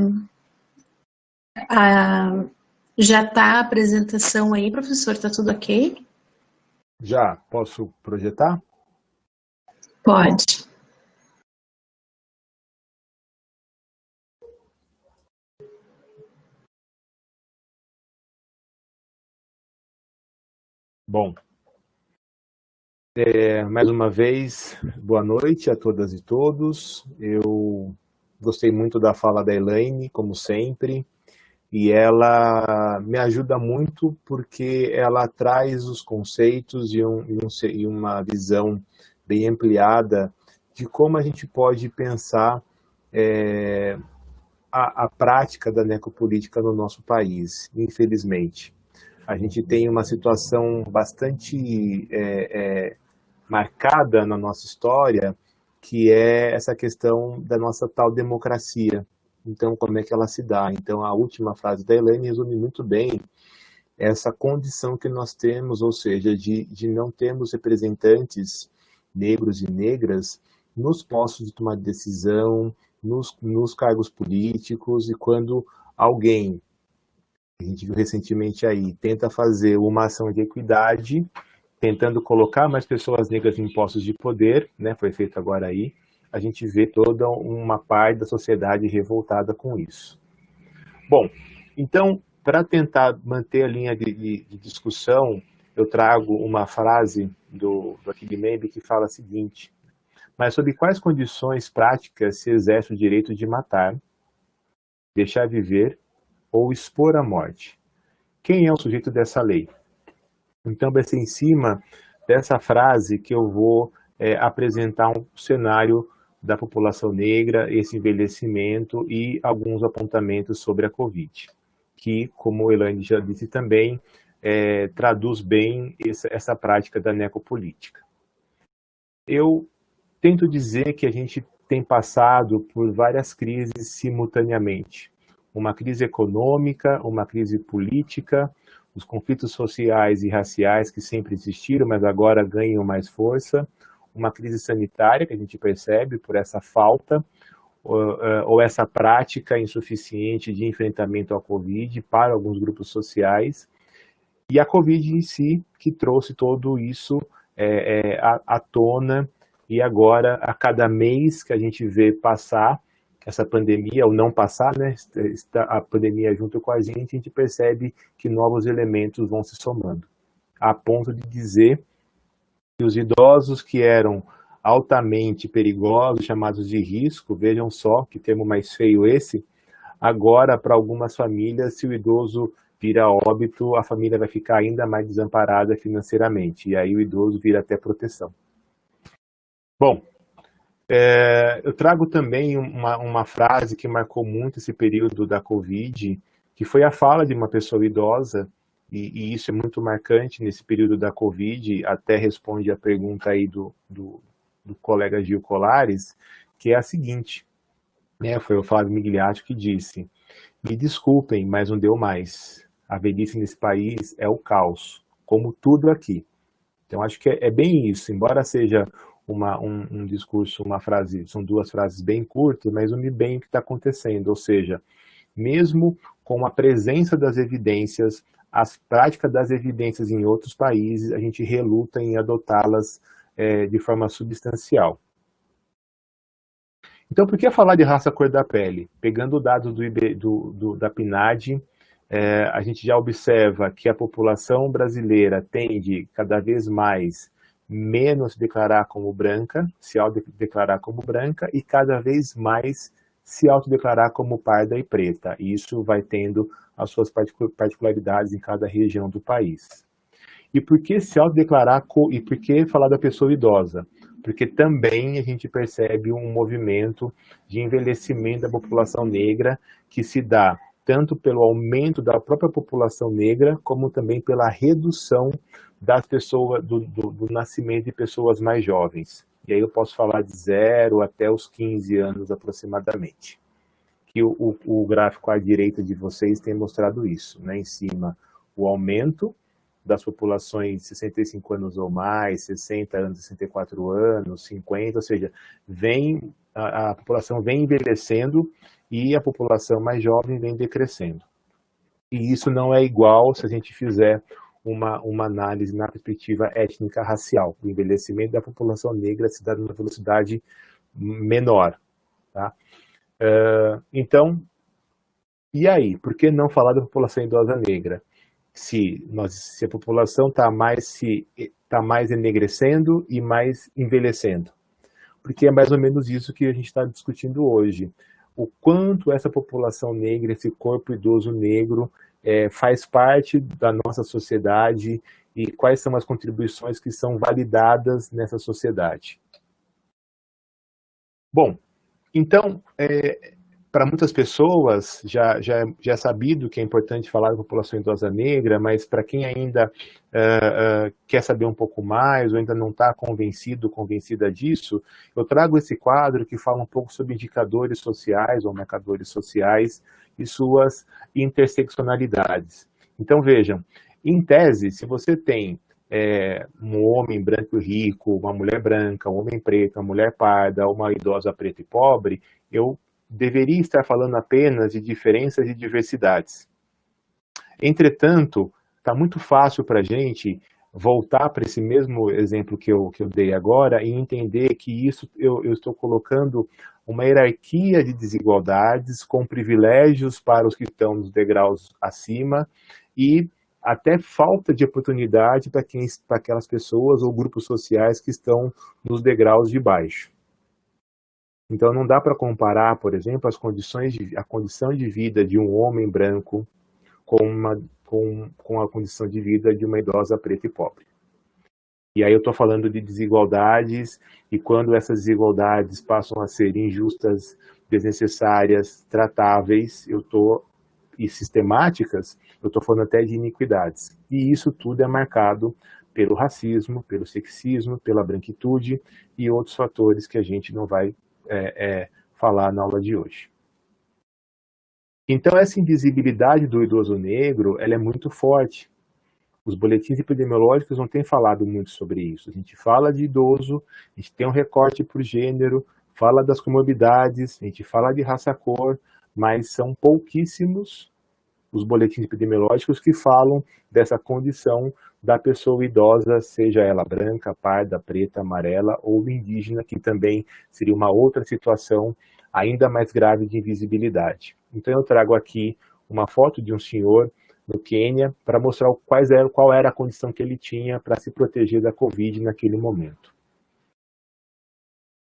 já está a apresentação aí, professor? Está tudo ok? Já. Posso projetar? Pode. Bom, mais uma vez, boa noite a todas e todos. Eu gostei muito da fala da Elaine, como sempre, e ela me ajuda muito porque ela traz os conceitos e uma visão bem ampliada de como a gente pode pensar a prática da necropolítica no nosso país, infelizmente. A gente tem uma situação bastante marcada na nossa história, que é essa questão da nossa tal democracia. Então, como é que ela se dá? Então, a última frase da Elaine resume muito bem essa condição que nós temos, ou seja, de não termos representantes negros e negras nos postos de tomar decisão, nos cargos políticos, e quando alguém, a gente viu recentemente aí, tenta fazer uma ação de equidade, tentando colocar mais pessoas negras em postos de poder, né, foi feito agora aí, a gente vê toda uma parte da sociedade revoltada com isso. Bom, então, para tentar manter a linha de discussão, eu trago uma frase do Achille Mbembe que fala o seguinte: mas sob quais condições práticas se exerce o direito de matar, deixar viver ou expor à morte? Quem é o sujeito dessa lei? Então, vai ser em cima dessa frase que eu vou apresentar um cenário da população negra, esse envelhecimento e alguns apontamentos sobre a Covid, que, como a Elaine já disse também, traduz bem essa prática da necropolítica. Eu tento dizer que a gente tem passado por várias crises simultaneamente. Uma crise econômica, uma crise política, os conflitos sociais e raciais que sempre existiram, mas agora ganham mais força, uma crise sanitária que a gente percebe por essa falta ou essa prática insuficiente de enfrentamento à Covid para alguns grupos sociais, e a Covid em si, que trouxe tudo isso à tona, e agora, a cada mês que a gente vê passar essa pandemia, ou não passar, né, a pandemia junto com a gente percebe que novos elementos vão se somando, a ponto de dizer que os idosos que eram altamente perigosos, chamados de risco, vejam só, que termo mais feio esse, agora para algumas famílias, se o idoso vira óbito, a família vai ficar ainda mais desamparada financeiramente, e aí o idoso vira até proteção. Bom, eu trago também uma frase que marcou muito esse período da Covid, que foi a fala de uma pessoa idosa, e isso é muito marcante nesse período da Covid, até responde a pergunta aí do colega Gil Colares, que é a seguinte, né, foi o Flávio Migliaccio que disse: me desculpem, mas não deu mais. A velhice nesse país é o caos, como tudo aqui. Então acho que é bem isso, embora seja um discurso, uma frase, são duas frases bem curtas, mas une bem o que está acontecendo, ou seja, mesmo com a presença das evidências, as práticas das evidências em outros países, a gente reluta em adotá-las de forma substancial. Então, por que falar de raça, cor da pele? Pegando dados da PNAD, a gente já observa que a população brasileira tende cada vez mais menos se declarar como branca, se autodeclarar como branca, e cada vez mais se autodeclarar como parda e preta. E isso vai tendo as suas particularidades em cada região do país. E por que se autodeclarar, e por que falar da pessoa idosa? Porque também a gente percebe um movimento de envelhecimento da população negra que se dá tanto pelo aumento da própria população negra, como também pela redução das pessoas, do nascimento de pessoas mais jovens. E aí eu posso falar de 0 até os 15 anos aproximadamente. Que o gráfico à direita de vocês tem mostrado isso, né? Em cima, o aumento das populações de 65 anos ou mais, 60 anos, 64 anos, 50, ou seja, a população vem envelhecendo e a população mais jovem vem decrescendo. E isso não é igual se a gente fizer uma análise na perspectiva étnica-racial. O envelhecimento da população negra se dá numa velocidade menor. Tá? Então, e aí? Por que não falar da população idosa negra? Se a população está mais enegrecendo e mais envelhecendo. Porque é mais ou menos isso que a gente está discutindo hoje. o quanto essa população negra, esse corpo idoso negro, faz parte da nossa sociedade e quais são as contribuições que são validadas nessa sociedade. Bom, então, para muitas pessoas já é sabido que é importante falar da população idosa negra, mas para quem ainda quer saber um pouco mais ou ainda não está convencido, convencida disso, eu trago esse quadro que fala um pouco sobre indicadores sociais ou marcadores sociais e suas interseccionalidades. Então vejam, em tese, se você tem um homem branco e rico, uma mulher branca, um homem preto, uma mulher parda, uma idosa preta e pobre, eu deveria estar falando apenas de diferenças e diversidades. Entretanto, está muito fácil para a gente voltar para esse mesmo exemplo que eu dei agora e entender que isso eu estou colocando uma hierarquia de desigualdades com privilégios para os que estão nos degraus acima e até falta de oportunidade para aquelas pessoas ou grupos sociais que estão nos degraus de baixo. Então não dá para comparar, por exemplo, a condição de vida de um homem branco com a condição de vida de uma idosa preta e pobre. E aí eu estou falando de desigualdades, e quando essas desigualdades passam a ser injustas, desnecessárias, tratáveis, e sistemáticas, eu estou falando até de iniquidades. E isso tudo é marcado pelo racismo, pelo sexismo, pela branquitude e outros fatores que a gente não vai falar na aula de hoje. Então, essa invisibilidade do idoso negro, ela é muito forte. Os boletins epidemiológicos não têm falado muito sobre isso. A gente fala de idoso, a gente tem um recorte por gênero, fala das comorbidades, a gente fala de raça-cor, mas são pouquíssimos os boletins epidemiológicos que falam dessa condição da pessoa idosa, seja ela branca, parda, preta, amarela ou indígena, que também seria uma outra situação ainda mais grave de invisibilidade. Então eu trago aqui uma foto de um senhor no Quênia para mostrar qual era a condição que ele tinha para se proteger da Covid naquele momento.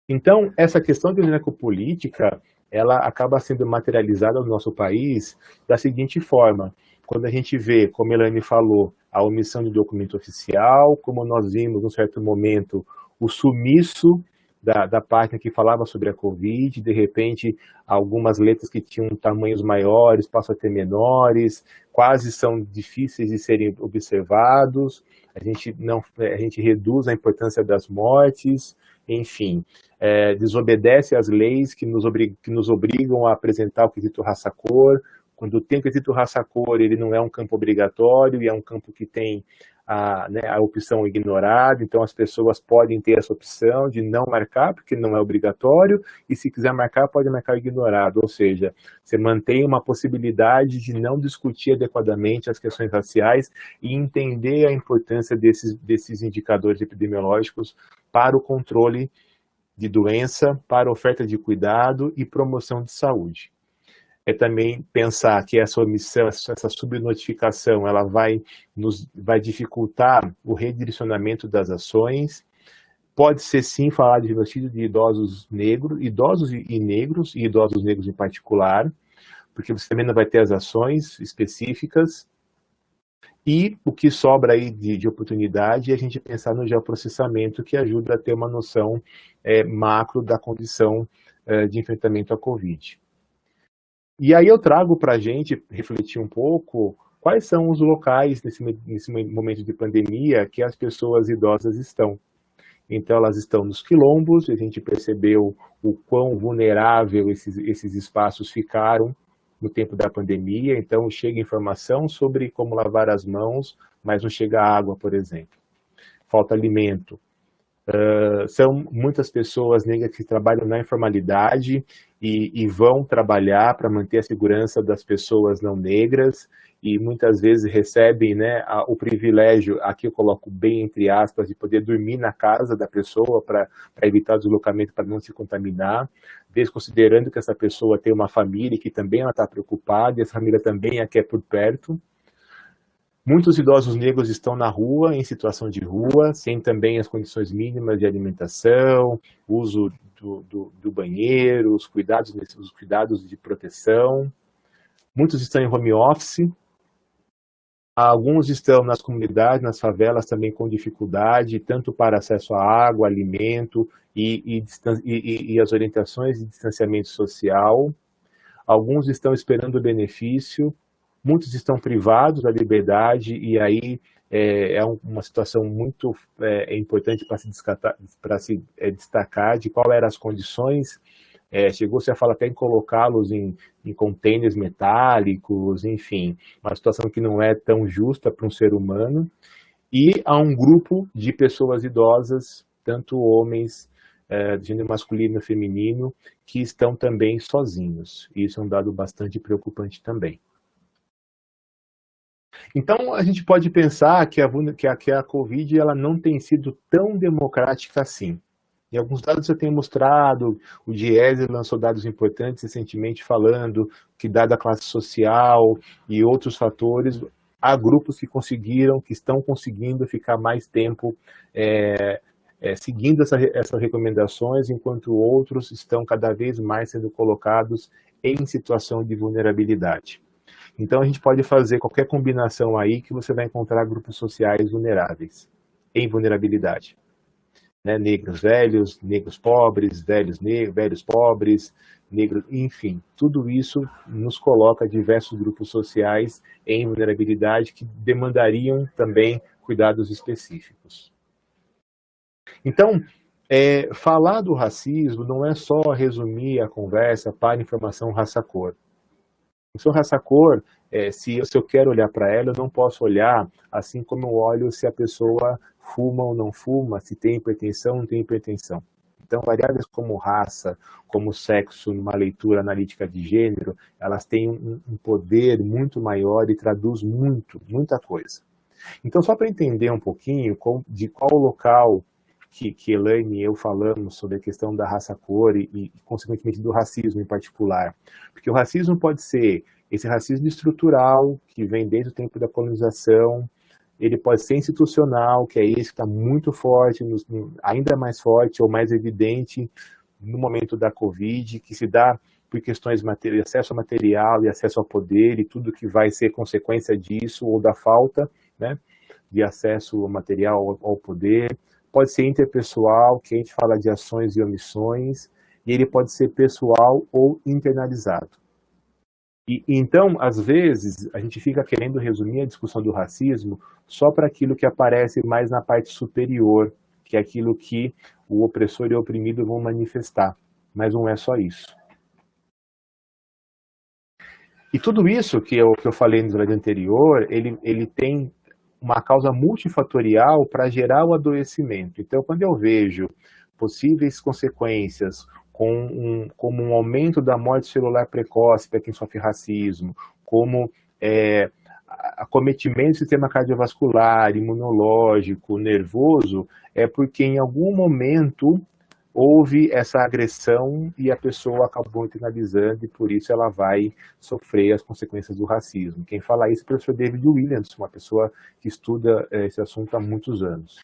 Então, essa questão de necropolítica, ela acaba sendo materializada no nosso país da seguinte forma. Quando a gente vê, como a Elaine falou, a omissão de documento oficial, como nós vimos, num certo momento, o sumiço da página que falava sobre a Covid, de repente, algumas letras que tinham tamanhos maiores passam a ter menores, quase são difíceis de serem observados, a gente reduz a importância das mortes, enfim, desobedece às leis que nos obrigam a apresentar o quesito raça-cor. Quando tem o quesito raça-cor, ele não é um campo obrigatório e é um campo que tem a opção ignorada, então as pessoas podem ter essa opção de não marcar, porque não é obrigatório, e se quiser marcar, pode marcar ignorado, ou seja, você mantém uma possibilidade de não discutir adequadamente as questões raciais e entender a importância desses indicadores epidemiológicos para o controle de doença, para a oferta de cuidado e promoção de saúde. É também pensar que essa omissão, essa subnotificação, ela vai dificultar o redirecionamento das ações. Pode ser sim falar de genocídio de idosos e negros em particular, porque você também não vai ter as ações específicas. E o que sobra aí de oportunidade é a gente pensar no geoprocessamento, que ajuda a ter uma noção macro da condição de enfrentamento à Covid. E aí eu trago para a gente refletir um pouco quais são os locais nesse momento de pandemia que as pessoas idosas estão. Então elas estão nos quilombos, a gente percebeu o quão vulnerável esses espaços ficaram no tempo da pandemia, então chega informação sobre como lavar as mãos, mas não chega água, por exemplo. Falta alimento. São muitas pessoas negras que trabalham na informalidade e vão trabalhar para manter a segurança das pessoas não negras e muitas vezes recebem o privilégio, aqui eu coloco bem entre aspas, de poder dormir na casa da pessoa para evitar o deslocamento, para não se contaminar, desconsiderando que essa pessoa tem uma família que também ela está preocupada e essa família também a quer por perto. Muitos idosos negros estão na rua, em situação de rua, sem também as condições mínimas de alimentação, uso do banheiro, os cuidados de proteção. Muitos estão em home office. Alguns estão nas comunidades, nas favelas também com dificuldade, tanto para acesso à água, alimento e as orientações de distanciamento social. Alguns estão esperando o benefício, muitos estão privados da liberdade, e aí uma situação muito importante para se destacar de qual eram as condições. Chegou-se a falar até em colocá-los em contêineres metálicos, enfim, uma situação que não é tão justa para um ser humano. E há um grupo de pessoas idosas, tanto homens, de gênero masculino e feminino, que estão também sozinhos. Isso é um dado bastante preocupante também. Então, a gente pode pensar que a Covid ela não tem sido tão democrática assim. Em alguns dados eu tenho mostrado, o Diese lançou dados importantes recentemente falando que, dada a classe social e outros fatores, há grupos que estão conseguindo ficar mais tempo seguindo essas recomendações, enquanto outros estão cada vez mais sendo colocados em situação de vulnerabilidade. Então a gente pode fazer qualquer combinação aí que você vai encontrar grupos sociais vulneráveis, em vulnerabilidade. Negros velhos, negros pobres, velhos pobres, negros, enfim, tudo isso nos coloca diversos grupos sociais em vulnerabilidade que demandariam também cuidados específicos. Então, falar do racismo não é só resumir a conversa para informação raça-cor. Informação raça-cor, se eu quero olhar para ela, eu não posso olhar assim como eu olho se a pessoa fuma ou não fuma, se tem hipertensão ou não tem hipertensão. Então, variáveis como raça, como sexo, numa leitura analítica de gênero, elas têm um poder muito maior e traduz muita coisa. Então, só para entender um pouquinho de qual local que Elaine e eu falamos sobre a questão da raça-cor e, consequentemente, do racismo em particular. Porque o racismo pode ser esse racismo estrutural, que vem desde o tempo da colonização, ele pode ser institucional, que é esse que está muito forte, ainda mais forte ou mais evidente no momento da Covid, que se dá por questões de acesso ao material e acesso ao poder e tudo que vai ser consequência disso ou da falta, né, de acesso ao material ao poder. Pode ser interpessoal, que a gente fala de ações e omissões, e ele pode ser pessoal ou internalizado. Então, às vezes, a gente fica querendo resumir a discussão do racismo só para aquilo que aparece mais na parte superior, que é aquilo que o opressor e o oprimido vão manifestar, mas não é só isso. E tudo isso que eu falei no slide anterior, ele tem uma causa multifatorial para gerar o adoecimento. Então, quando eu vejo possíveis consequências como um aumento da morte celular precoce para quem sofre racismo, como acometimento do sistema cardiovascular, imunológico, nervoso, é porque em algum momento houve essa agressão e a pessoa acabou internalizando e por isso ela vai sofrer as consequências do racismo. Quem fala isso é o professor David Williams, uma pessoa que estuda esse assunto há muitos anos.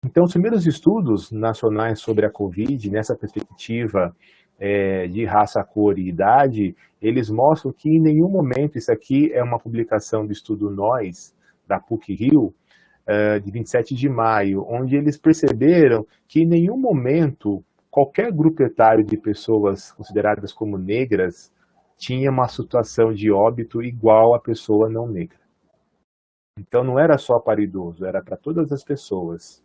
Então, os primeiros estudos nacionais sobre a Covid, nessa perspectiva de raça, cor e idade, eles mostram que em nenhum momento, isso aqui é uma publicação do estudo Nós, da PUC-Rio, de 27 de maio, onde eles perceberam que em nenhum momento qualquer grupo etário de pessoas consideradas como negras tinha uma situação de óbito igual à pessoa não negra. Então não era só para idoso, era para todas as pessoas.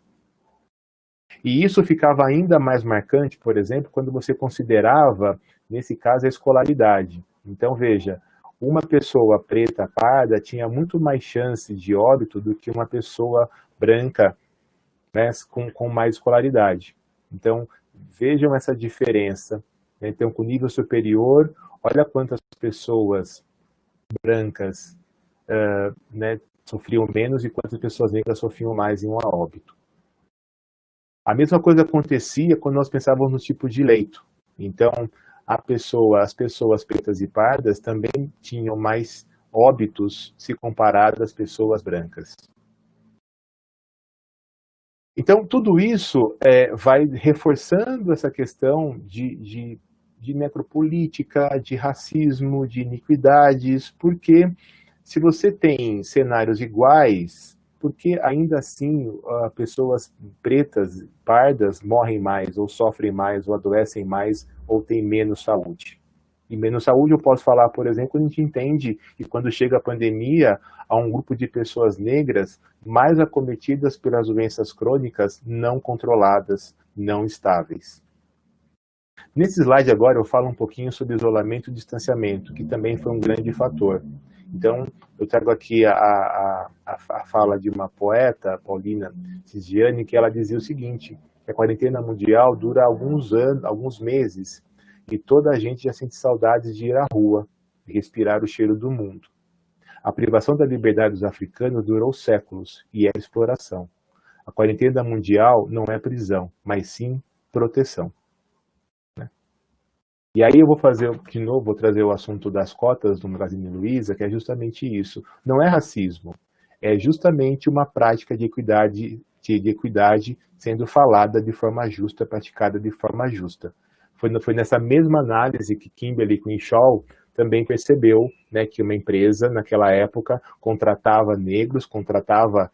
E isso ficava ainda mais marcante, por exemplo, quando você considerava, nesse caso, a escolaridade. Então veja, uma pessoa preta, parda, tinha muito mais chance de óbito do que uma pessoa branca, né, com mais escolaridade. Então, vejam essa diferença. Né? Então, com nível superior, olha quantas pessoas brancas né, sofriam menos e quantas pessoas negras sofriam mais em um óbito. A mesma coisa acontecia quando nós pensávamos no tipo de leito. Então, as pessoas pretas e pardas também tinham mais óbitos se comparado às pessoas brancas. Então, tudo isso vai reforçando essa questão de necropolítica, de racismo, de iniquidades, porque se você tem cenários iguais, porque ainda assim pessoas pretas, pardas, morrem mais, ou sofrem mais, ou adoecem mais, ou têm menos saúde? E menos saúde eu posso falar, por exemplo, a gente entende que quando chega a pandemia, há um grupo de pessoas negras mais acometidas pelas doenças crônicas não controladas, não estáveis. Nesse slide agora eu falo um pouquinho sobre isolamento e distanciamento, que também foi um grande fator. Então, eu trago aqui a fala de uma poeta, Paulina Tiziane, que ela dizia o seguinte, que a quarentena mundial dura alguns anos, alguns meses, e toda a gente já sente saudades de ir à rua, de respirar o cheiro do mundo. A privação da liberdade dos africanos durou séculos, e é exploração. A quarentena mundial não é prisão, mas sim proteção. E aí eu vou fazer, de novo, vou trazer o assunto das cotas do Magazine Luiza, que é justamente isso. Não é racismo, é justamente uma prática de equidade sendo falada de forma justa, praticada de forma justa. Foi nessa mesma análise que Kimberly Crenshaw também percebeu, né, que uma empresa, naquela época, contratava negros, contratava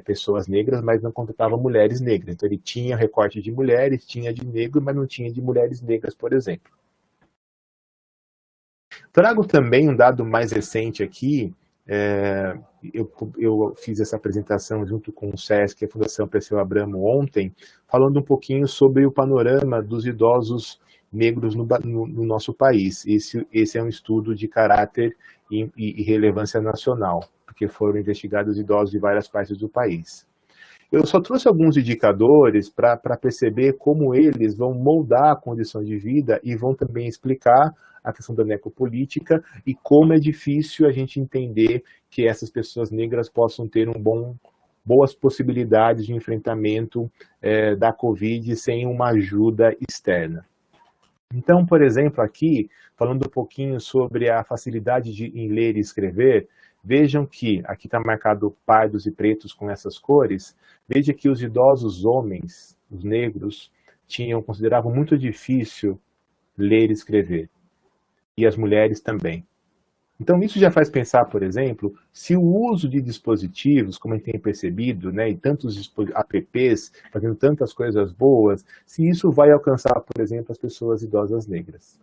pessoas negras, mas não contratava mulheres negras. Então ele tinha recorte de mulheres, tinha de negro, mas não tinha de mulheres negras, por exemplo. Trago também um dado mais recente aqui, eu fiz essa apresentação junto com o SESC e a Fundação Perseu Abramo ontem, falando um pouquinho sobre o panorama dos idosos negros no nosso país. Esse é um estudo de caráter e relevância nacional, porque foram investigados idosos de várias partes do país. Eu só trouxe alguns indicadores para perceber como eles vão moldar a condição de vida e vão também explicar a questão da necropolítica e como é difícil a gente entender que essas pessoas negras possam ter boas possibilidades de enfrentamento da Covid sem uma ajuda externa. Então, por exemplo, aqui, falando um pouquinho sobre a facilidade em ler e escrever, vejam que, aqui está marcado pardos e pretos com essas cores, veja que os idosos homens, os negros, consideravam muito difícil ler e escrever, e as mulheres também. Então, isso já faz pensar, por exemplo, se o uso de dispositivos, como a gente tem percebido, né, e tantos apps fazendo tantas coisas boas, se isso vai alcançar, por exemplo, as pessoas idosas negras.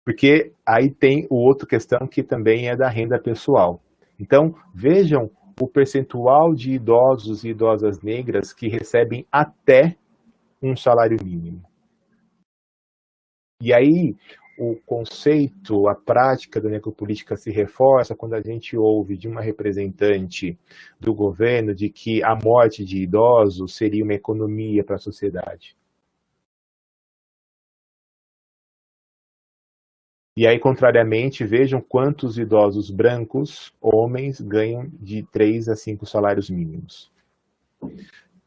Porque aí tem outra questão que também é da renda pessoal. Então, vejam o percentual de idosos e idosas negras que recebem até um salário mínimo. E aí, o conceito, a prática da necropolítica se reforça quando a gente ouve de uma representante do governo de que a morte de idosos seria uma economia para a sociedade. E aí, contrariamente, vejam quantos idosos brancos, homens, ganham de 3 a 5 salários mínimos.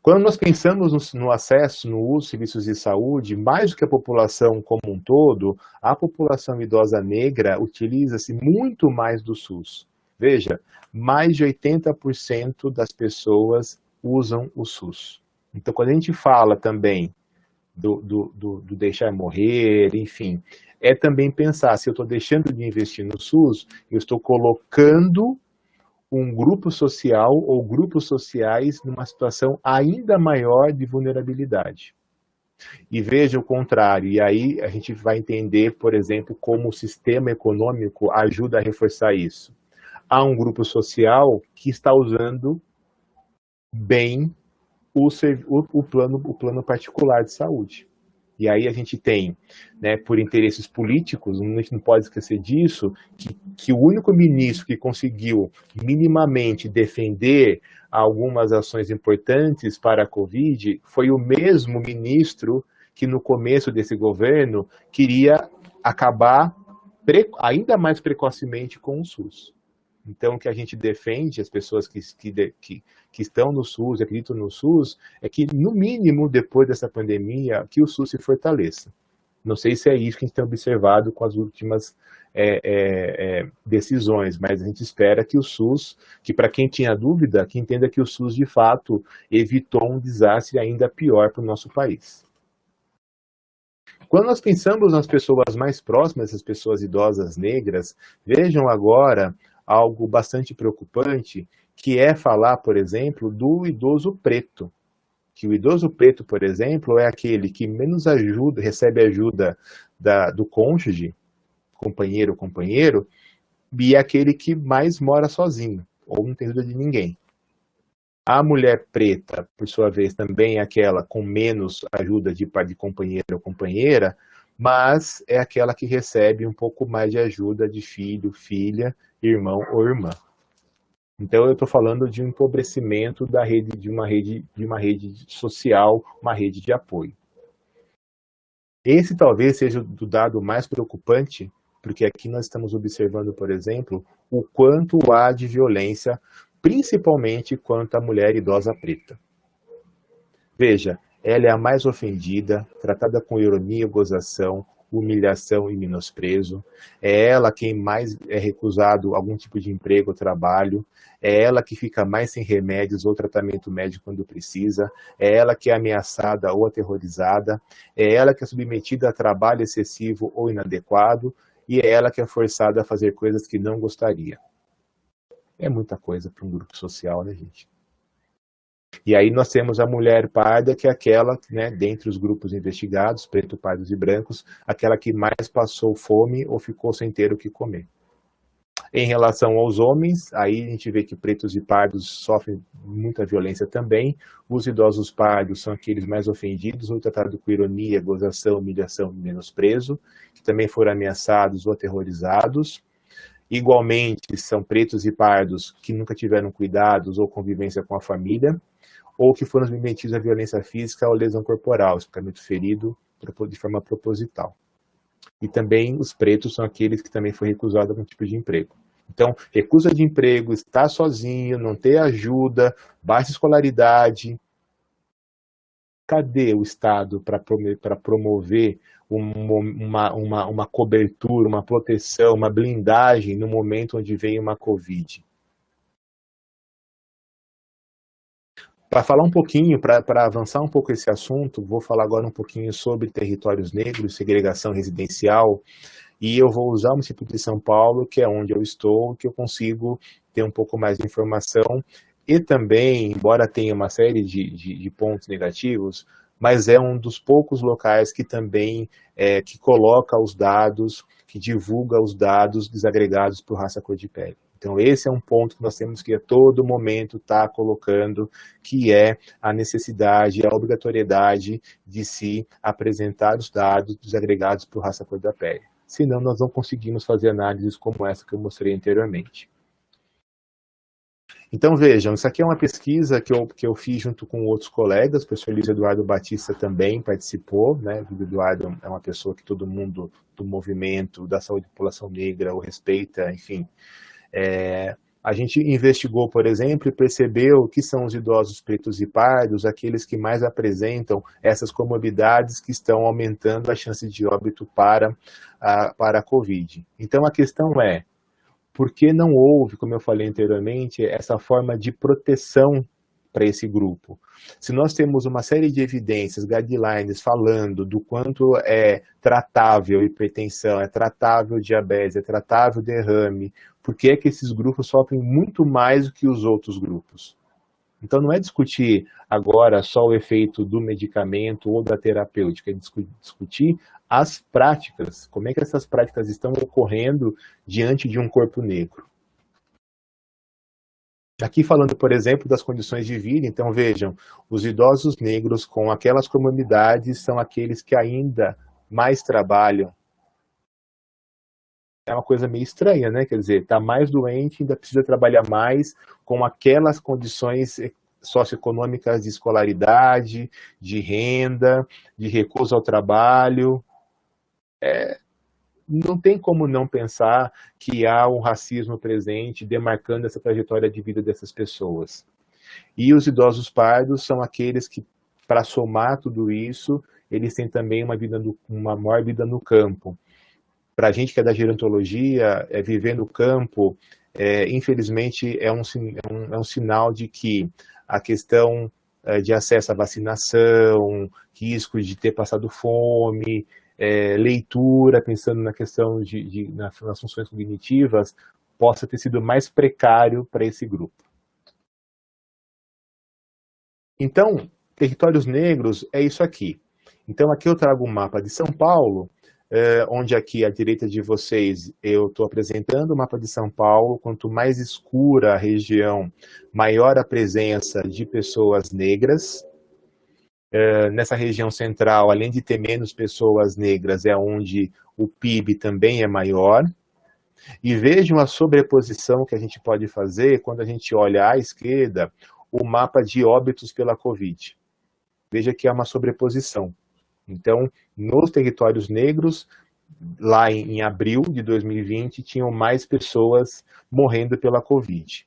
Quando nós pensamos no acesso, no uso de serviços de saúde, mais do que a população como um todo, a população idosa negra utiliza-se muito mais do SUS. Veja, mais de 80% das pessoas usam o SUS. Então, quando a gente fala também do deixar morrer, enfim, é também pensar, se eu estou deixando de investir no SUS, eu estou colocando um grupo social ou grupos sociais numa situação ainda maior de vulnerabilidade. E veja o contrário, e aí a gente vai entender, por exemplo, como o sistema econômico ajuda a reforçar isso. Há um grupo social que está usando bem o plano particular de saúde. E aí a gente tem, né, por interesses políticos, a gente não pode esquecer disso, que o único ministro que conseguiu minimamente defender algumas ações importantes para a Covid foi o mesmo ministro que no começo desse governo queria acabar ainda mais precocemente com o SUS. Então, o que a gente defende, as pessoas que estão no SUS, acreditam no SUS, é que, no mínimo, depois dessa pandemia, que o SUS se fortaleça. Não sei se é isso que a gente tem observado com as últimas decisões, mas a gente espera que o SUS, que para quem tinha dúvida, que entenda que o SUS de fato evitou um desastre ainda pior para o nosso país. Quando nós pensamos nas pessoas mais próximas, essas pessoas idosas negras, vejam agora algo bastante preocupante, que é falar, por exemplo, do idoso preto. Que o idoso preto, por exemplo, é aquele que menos ajuda, recebe ajuda do cônjuge, companheiro ou companheiro, e é aquele que mais mora sozinho, ou não tem ajuda de ninguém. A mulher preta, por sua vez, também é aquela com menos ajuda de companheiro ou companheira, mas é aquela que recebe um pouco mais de ajuda de filho, filha, irmão ou irmã. Então eu estou falando de um empobrecimento da rede, de uma rede social, uma rede de apoio. Esse talvez seja o dado mais preocupante, porque aqui nós estamos observando, por exemplo, o quanto há de violência, principalmente quanto à mulher idosa preta. Veja, ela é a mais ofendida, tratada com ironia, gozação, humilhação e menosprezo. É ela quem mais é recusado algum tipo de emprego ou trabalho. É ela que fica mais sem remédios ou tratamento médico quando precisa. É ela que é ameaçada ou aterrorizada. É ela que é submetida a trabalho excessivo ou inadequado. E é ela que é forçada a fazer coisas que não gostaria. É muita coisa para um grupo social, né, gente? E aí nós temos a mulher parda, que é aquela, né, dentre os grupos investigados, preto, pardos e brancos, aquela que mais passou fome ou ficou sem ter o que comer. Em relação aos homens, aí a gente vê que pretos e pardos sofrem muita violência também. Os idosos pardos são aqueles mais ofendidos ou tratados com ironia, gozação, humilhação e menosprezo, que também foram ameaçados ou aterrorizados. Igualmente, são pretos e pardos que nunca tiveram cuidados ou convivência com a família, ou que foram submetidos à violência física ou lesão corporal, espancamento ferido de forma proposital. E também os pretos são aqueles que também foi recusado algum tipo de emprego. Então, recusa de emprego, estar sozinho, não ter ajuda, baixa escolaridade. Cadê o Estado para promover uma cobertura, uma proteção, uma blindagem no momento onde vem uma Covid? Para falar um pouquinho, para avançar um pouco esse assunto, vou falar agora um pouquinho sobre territórios negros, segregação residencial, e eu vou usar o município de São Paulo, que é onde eu estou, que eu consigo ter um pouco mais de informação, e também, embora tenha uma série de pontos negativos, mas é um dos poucos locais que também que coloca os dados, que divulga os dados desagregados por raça, cor de pele. Então esse é um ponto que nós temos que a todo momento estar colocando, que é a necessidade, a obrigatoriedade de se apresentar os dados desagregados por raça, cor da pele. Senão nós não conseguimos fazer análises como essa que eu mostrei anteriormente. Então vejam, isso aqui é uma pesquisa que eu fiz junto com outros colegas, o professor Luiz Eduardo Batista também participou, né? O Luiz Eduardo é uma pessoa que todo mundo do movimento da saúde da população negra o respeita, enfim. A gente investigou, por exemplo, e percebeu que são os idosos pretos e pardos aqueles que mais apresentam essas comorbidades que estão aumentando a chance de óbito para a Covid. Então a questão é, por que não houve, como eu falei anteriormente, essa forma de proteção para esse grupo? Se nós temos uma série de evidências, guidelines, falando do quanto é tratável hipertensão, é tratável diabetes, é tratável derrame, por que é que esses grupos sofrem muito mais do que os outros grupos? Então não é discutir agora só o efeito do medicamento ou da terapêutica, é discutir as práticas, como é que essas práticas estão ocorrendo diante de um corpo negro. Aqui falando, por exemplo, das condições de vida, então vejam, os idosos negros com aquelas comorbidades são aqueles que ainda mais trabalham. É uma coisa meio estranha, né? Quer dizer, está mais doente, ainda precisa trabalhar mais com aquelas condições socioeconômicas de escolaridade, de renda, de recuso ao trabalho. Não tem como não pensar que há um racismo presente demarcando essa trajetória de vida dessas pessoas. E os idosos pardos são aqueles que, para somar tudo isso, eles têm também uma maior vida no campo. Para a gente que é da gerontologia, viver no campo, infelizmente, é um sinal de que a questão de acesso à vacinação, risco de ter passado fome, leitura, pensando na questão nas funções cognitivas, possa ter sido mais precário para esse grupo. Então, territórios negros é isso aqui. Então, aqui eu trago um mapa de São Paulo, onde aqui à direita de vocês eu estou apresentando o mapa de São Paulo. Quanto mais escura a região, maior a presença de pessoas negras. Nessa região central, além de ter menos pessoas negras, é onde o PIB também é maior. E vejam a sobreposição que a gente pode fazer quando a gente olha à esquerda o mapa de óbitos pela Covid. Veja que é uma sobreposição. Então, nos territórios negros, lá em abril de 2020, tinham mais pessoas morrendo pela Covid.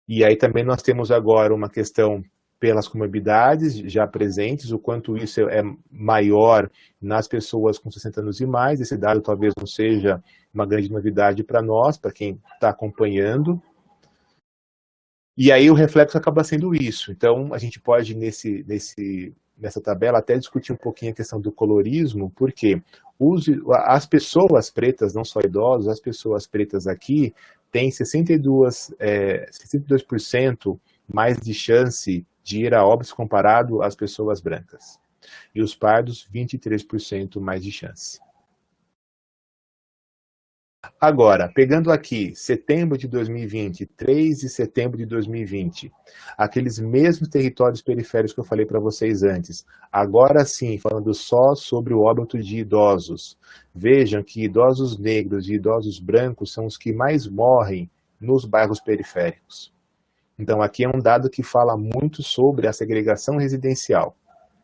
E aí também nós temos agora uma questão pelas comorbidades já presentes, o quanto isso é maior nas pessoas com 60 anos e mais. Esse dado talvez não seja uma grande novidade para nós, para quem está acompanhando. E aí o reflexo acaba sendo isso. Então, a gente pode, nessa tabela, até discutir um pouquinho a questão do colorismo, porque as pessoas pretas, não só idosos, as pessoas pretas aqui têm 62% mais de chance de ir a óbitos comparado às pessoas brancas. E os pardos, 23% mais de chance. Agora, pegando aqui setembro de 2020, 3 de setembro de 2020, aqueles mesmos territórios periféricos que eu falei para vocês antes, agora sim, falando só sobre o óbito de idosos, vejam que idosos negros e idosos brancos são os que mais morrem nos bairros periféricos. Então, aqui é um dado que fala muito sobre a segregação residencial,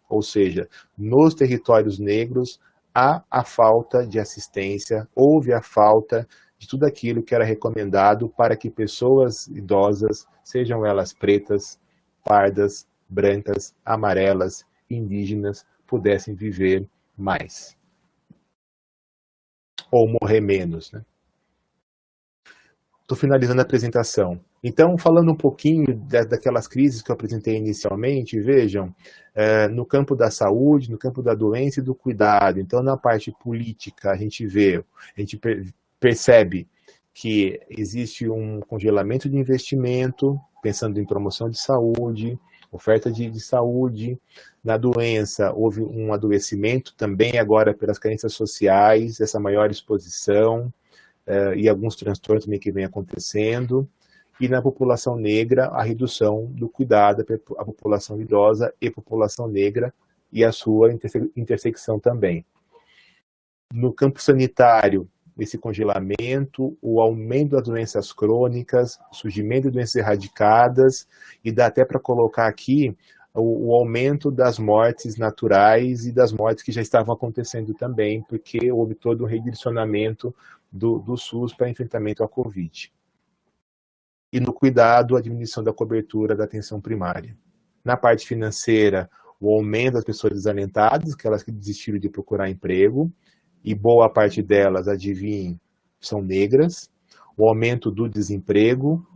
ou seja, nos territórios negros, há a falta de assistência, houve a falta de tudo aquilo que era recomendado para que pessoas idosas, sejam elas pretas, pardas, brancas, amarelas, indígenas, pudessem viver mais. Ou morrer menos, né? Estou finalizando a apresentação. Então, falando um pouquinho daquelas crises que eu apresentei inicialmente, vejam, no campo da saúde, no campo da doença e do cuidado. Então, na parte política, a gente percebe que existe um congelamento de investimento, pensando em promoção de saúde, oferta de saúde. Na doença, houve um adoecimento também agora pelas carências sociais, essa maior exposição, e alguns transtornos também que vem acontecendo. E na população negra, a redução do cuidado à população idosa e população negra e a sua intersecção também. No campo sanitário, esse congelamento, o aumento das doenças crônicas, o surgimento de doenças erradicadas, e dá até para colocar aqui o aumento das mortes naturais e das mortes que já estavam acontecendo também, porque houve todo um redirecionamento do SUS para enfrentamento à Covid. E no cuidado, a diminuição da cobertura da atenção primária. Na parte financeira, o aumento das pessoas desalentadas, aquelas que desistiram de procurar emprego, e boa parte delas, adivinhem, são negras. O aumento do desemprego.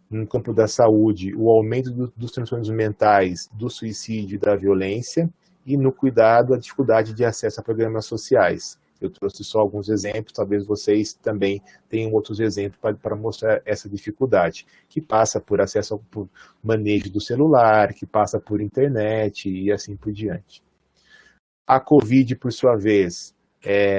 No campo da saúde, o aumento dos transtornos mentais, do suicídio e da violência. E no cuidado, a dificuldade de acesso a programas sociais. Eu trouxe só alguns exemplos, talvez vocês também tenham outros exemplos para mostrar essa dificuldade, que passa por acesso ao manejo do celular, que passa por internet e assim por diante. A Covid, por sua vez,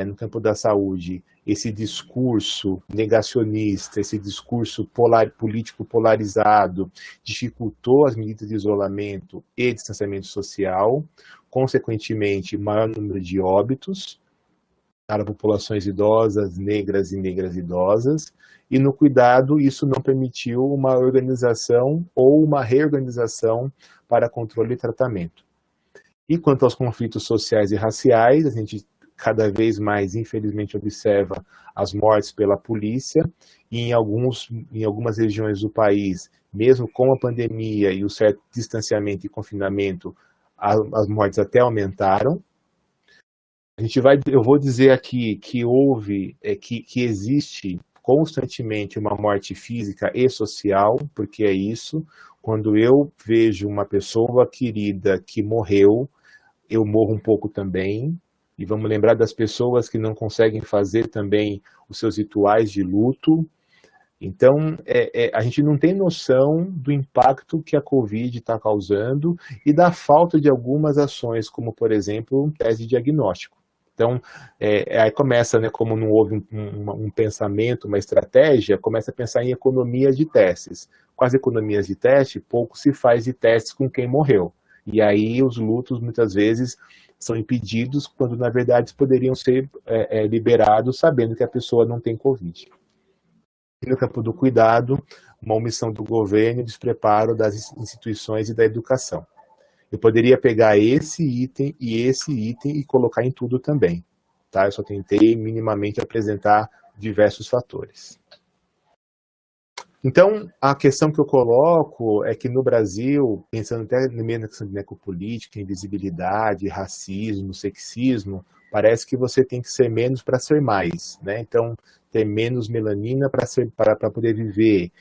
no campo da saúde, esse discurso negacionista, esse discurso político polarizado, dificultou as medidas de isolamento e distanciamento social, consequentemente, maior número de óbitos para populações idosas, negras e negras idosas, e no cuidado isso não permitiu uma organização ou uma reorganização para controle e tratamento. E quanto aos conflitos sociais e raciais, a gente cada vez mais, infelizmente, observa as mortes pela polícia, e em algumas regiões do país, mesmo com a pandemia e o certo distanciamento e confinamento, as mortes até aumentaram. Eu vou dizer aqui que que existe constantemente uma morte física e social, porque é isso. Quando eu vejo uma pessoa querida que morreu, eu morro um pouco também. E vamos lembrar das pessoas que não conseguem fazer também os seus rituais de luto. Então, a gente não tem noção do impacto que a Covid está causando e da falta de algumas ações, como, por exemplo, um teste de diagnóstico. Então, aí começa, né, como não houve um pensamento, uma estratégia, começa a pensar em economias de testes. Com as economias de teste, pouco se faz de testes com quem morreu. E aí os lutos, muitas vezes, são impedidos, quando, na verdade, poderiam ser liberados sabendo que a pessoa não tem Covid. No campo do cuidado, uma omissão do governo e despreparo das instituições e da educação. Eu poderia pegar esse item e colocar em tudo também, tá? Eu só tentei minimamente apresentar diversos fatores. Então, a questão que eu coloco é que no Brasil, pensando até no meio da questão de necropolítica, invisibilidade, racismo, sexismo, parece que você tem que ser menos para ser mais, né? Então, ter menos melanina para poder viver,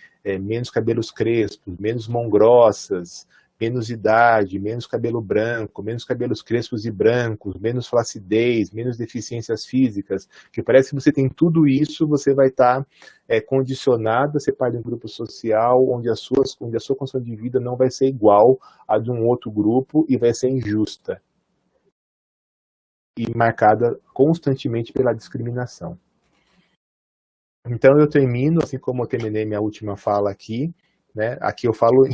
menos cabelos crespos, menos mãos grossas, menos idade, menos cabelo branco, menos cabelos crespos e brancos, menos flacidez, menos deficiências físicas, que parece que você tem tudo isso, você vai estar condicionado a ser parte de um grupo social onde a sua condição de vida não vai ser igual a de um outro grupo e vai ser injusta e marcada constantemente pela discriminação. Então eu termino, assim como eu terminei minha última fala aqui, né? Aqui eu falo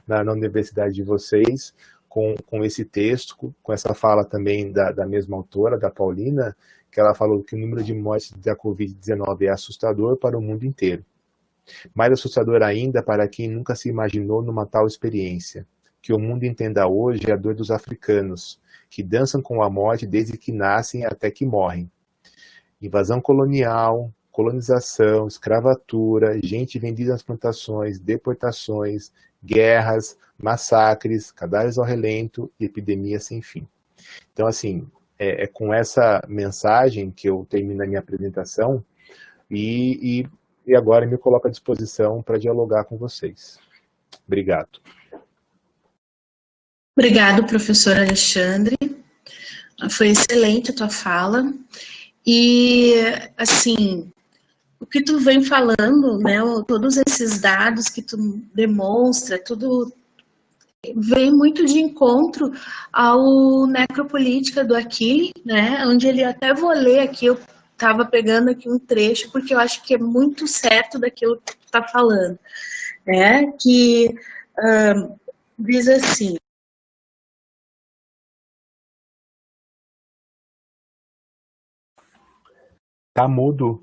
na universidade de vocês, com esse texto, com essa fala também da mesma autora, da Paulina, que ela falou que o número de mortes da Covid-19 é assustador para o mundo inteiro. Mais assustador ainda para quem nunca se imaginou numa tal experiência. Que o mundo entenda hoje a dor dos africanos, que dançam com a morte desde que nascem até que morrem. Invasão colonial, colonização, escravatura, gente vendida nas plantações, deportações, guerras, massacres, cadáveres ao relento e epidemias sem fim. Então, assim, é com essa mensagem que eu termino a minha apresentação e agora me coloco à disposição para dialogar com vocês. Obrigado. Obrigado, professor Alexandre. Foi excelente a tua fala. E, assim, o que tu vem falando, né, todos esses dados que tu demonstra, tudo vem muito de encontro ao Necropolítica do Achille, né, onde ele, até vou ler aqui, eu estava pegando aqui um trecho, porque eu acho que é muito certo daquilo que tu está falando, né, que diz assim: Tá mudo.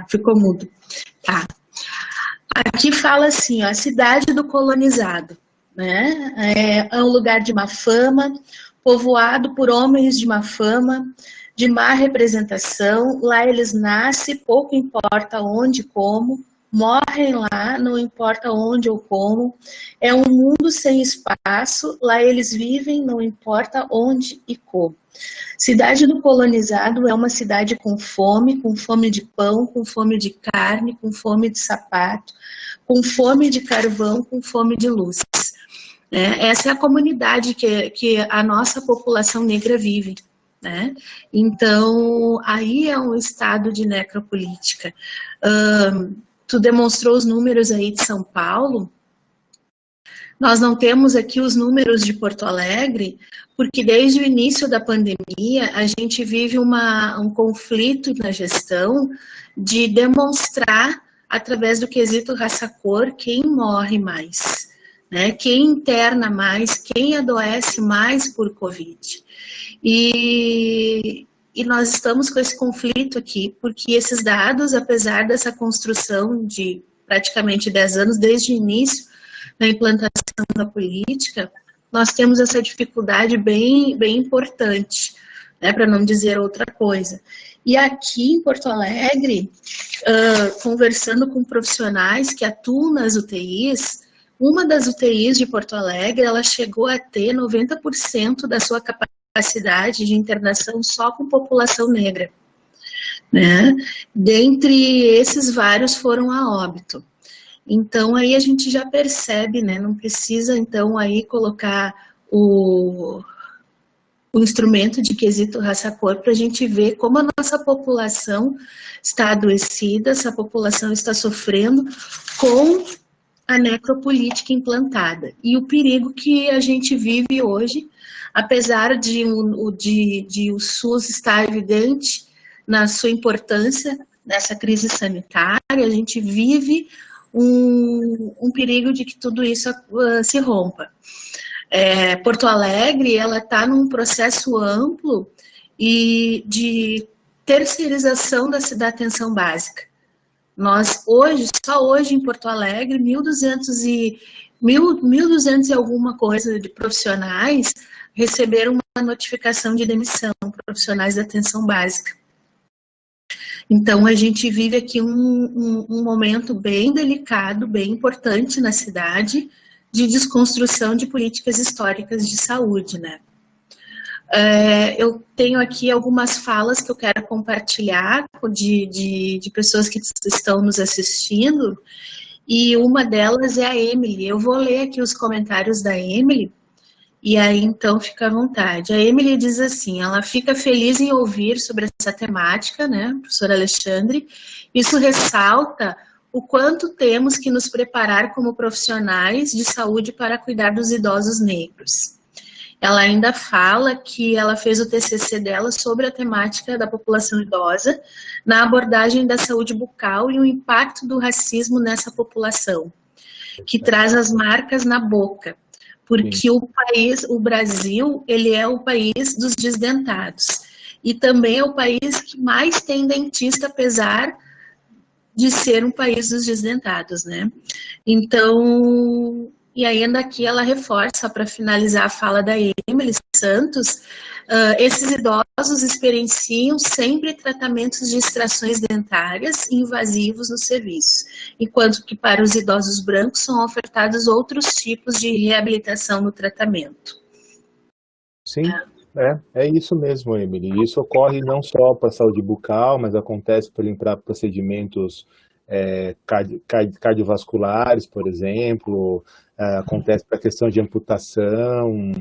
Ficou mudo. Tá. Aqui fala assim, ó, a cidade do colonizado, né? É um lugar de má fama, povoado por homens de má fama, de má representação. Lá eles nascem, pouco importa onde e como, morrem lá, não importa onde ou como. É um mundo sem espaço, lá eles vivem, não importa onde e como. Cidade do colonizado é uma cidade com fome de pão, com fome de carne, com fome de sapato, com fome de carvão, com fome de luz. Essa é a comunidade que a nossa população negra vive, né? Então, aí é um estado de necropolítica. Tu demonstrou os números aí de São Paulo. Nós não temos aqui os números de Porto Alegre, porque desde o início da pandemia a gente vive um conflito na gestão de demonstrar, através do quesito raça-cor, quem morre mais, né? Quem interna mais, quem adoece mais por Covid. E nós estamos com esse conflito aqui, porque esses dados, apesar dessa construção de praticamente 10 anos, desde o início, na implantação da política, nós temos essa dificuldade bem importante, né, para não dizer outra coisa. E aqui em Porto Alegre, conversando com profissionais que atuam nas UTIs, uma das UTIs de Porto Alegre, ela chegou a ter 90% da sua capacidade de internação só com população negra, né? Dentre esses, vários foram a óbito. Então, aí a gente já percebe, né? Não precisa, então, aí colocar o instrumento de quesito raça-cor para a gente ver como a nossa população está adoecida, essa população está sofrendo com a necropolítica implantada. E o perigo que a gente vive hoje, apesar de o SUS estar evidente na sua importância nessa crise sanitária, a gente vive um perigo de que tudo isso se rompa. Porto Alegre, ela está num processo amplo e de terceirização da atenção básica. Nós hoje, só hoje em Porto Alegre, 1.200 e alguma coisa de profissionais receberam uma notificação de demissão, profissionais da atenção básica. Então, a gente vive aqui um momento bem delicado, bem importante na cidade, de desconstrução de políticas históricas de saúde, né? Eu tenho aqui algumas falas que eu quero compartilhar de pessoas que estão nos assistindo, e uma delas é a Emily. Eu vou ler aqui os comentários da Emily, e aí então fica à vontade. A Emily diz assim, ela fica feliz em ouvir sobre essa temática, né, professor Alexandre, isso ressalta o quanto temos que nos preparar como profissionais de saúde para cuidar dos idosos negros. Ela ainda fala que ela fez o TCC dela sobre a temática da população idosa na abordagem da saúde bucal e o impacto do racismo nessa população, que traz as marcas na boca, porque o Brasil, ele é o país dos desdentados e também é o país que mais tem dentista, apesar de ser um país dos desdentados, né? Então, e ainda aqui ela reforça, para finalizar a fala da Emily Santos, esses idosos experienciam sempre tratamentos de extrações dentárias invasivos no serviço, enquanto que para os idosos brancos são ofertados outros tipos de reabilitação no tratamento. Sim, é isso mesmo, Emily. Isso ocorre não só para a saúde bucal, mas acontece para procedimentos cardiovasculares, por exemplo, acontece para a questão de amputação,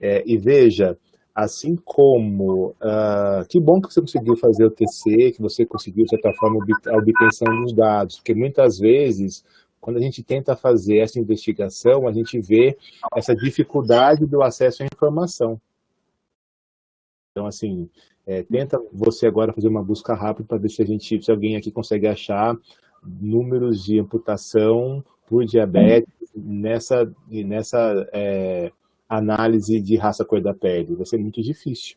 e veja, assim como, que bom que você conseguiu fazer o TC, que você conseguiu, de certa forma, a obtenção dos dados, porque muitas vezes, quando a gente tenta fazer essa investigação, a gente vê essa dificuldade do acesso à informação. Então, assim, tenta você agora fazer uma busca rápida para ver se alguém aqui consegue achar números de amputação por diabetes nessa análise de raça cor da pele. Vai ser muito difícil.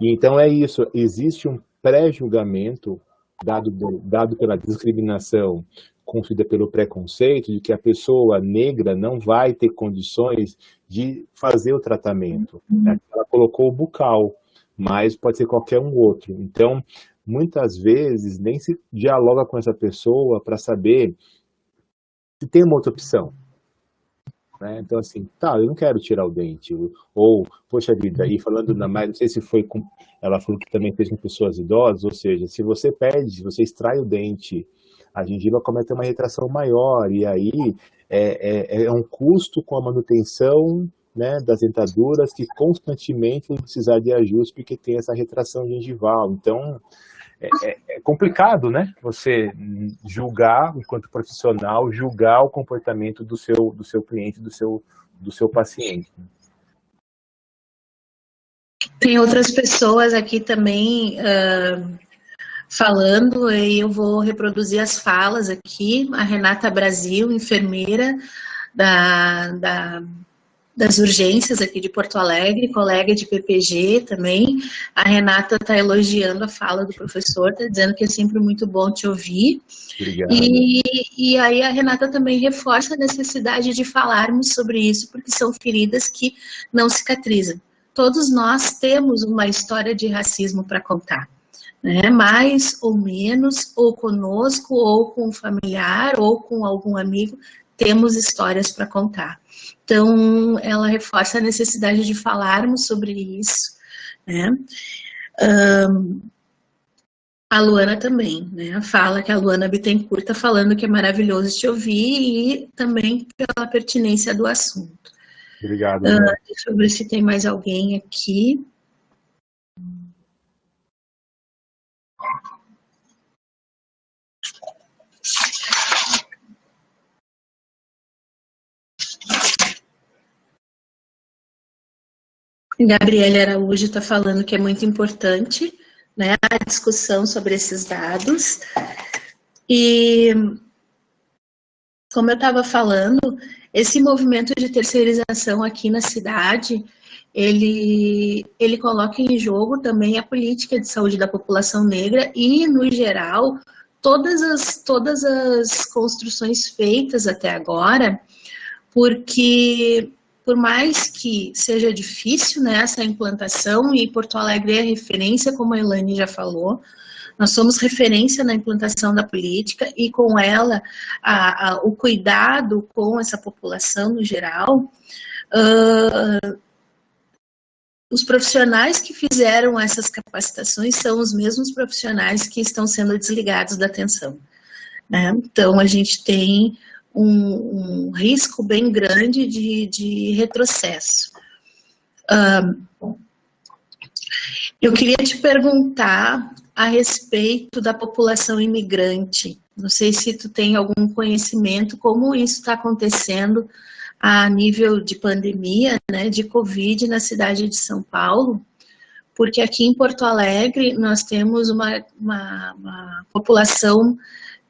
E então é isso, existe um pré-julgamento dado pela discriminação, construída pelo preconceito, de que a pessoa negra não vai ter condições de fazer o tratamento. Ela colocou o bucal, mas pode ser qualquer um outro. Então, muitas vezes, nem se dialoga com essa pessoa para saber se tem uma outra opção. Né? Então, assim, eu não quero tirar o dente. Ou, poxa vida, aí falando na mais, não sei se foi com... Ela falou que também fez com pessoas idosas, ou seja, se você extrai o dente, a gengiva começa a ter uma retração maior, e aí é um custo com a manutenção, né, das dentaduras, que constantemente vão precisar de ajuste, porque tem essa retração gengival. Então, é complicado, né, você julgar, enquanto profissional, julgar o comportamento do seu cliente, do seu paciente. Tem outras pessoas aqui também falando, e eu vou reproduzir as falas aqui. A Renata Brasil, enfermeira das urgências aqui de Porto Alegre, colega de PPG também. A Renata está elogiando a fala do professor, está dizendo que é sempre muito bom te ouvir. Obrigado. E aí a Renata também reforça a necessidade de falarmos sobre isso, porque são feridas que não cicatrizam. Todos nós temos uma história de racismo para contar. né? Mais ou menos, ou conosco, ou com um familiar, ou com algum amigo, temos histórias para contar. Então, ela reforça a necessidade de falarmos sobre isso, né? A Luana também, né? Fala que a Luana Bittencourt está falando que é maravilhoso te ouvir e também pela pertinência do assunto. Obrigado. Deixa eu ver se tem mais alguém aqui. Gabriele Araújo está falando que é muito importante, né, a discussão sobre esses dados. E, como eu estava falando, esse movimento de terceirização aqui na cidade, ele coloca em jogo também a política de saúde da população negra e, no geral, todas as construções feitas até agora, porque, por mais que seja difícil, né, essa implantação, e Porto Alegre é referência, como a Elaine já falou, nós somos referência na implantação da política e com ela o cuidado com essa população no geral. Os profissionais que fizeram essas capacitações são os mesmos profissionais que estão sendo desligados da atenção, né? Então, a gente tem um risco bem grande de retrocesso. Eu queria te perguntar a respeito da população imigrante. Não sei se tu tem algum conhecimento, como isso está acontecendo a nível de pandemia, né, de Covid na cidade de São Paulo, porque aqui em Porto Alegre nós temos uma população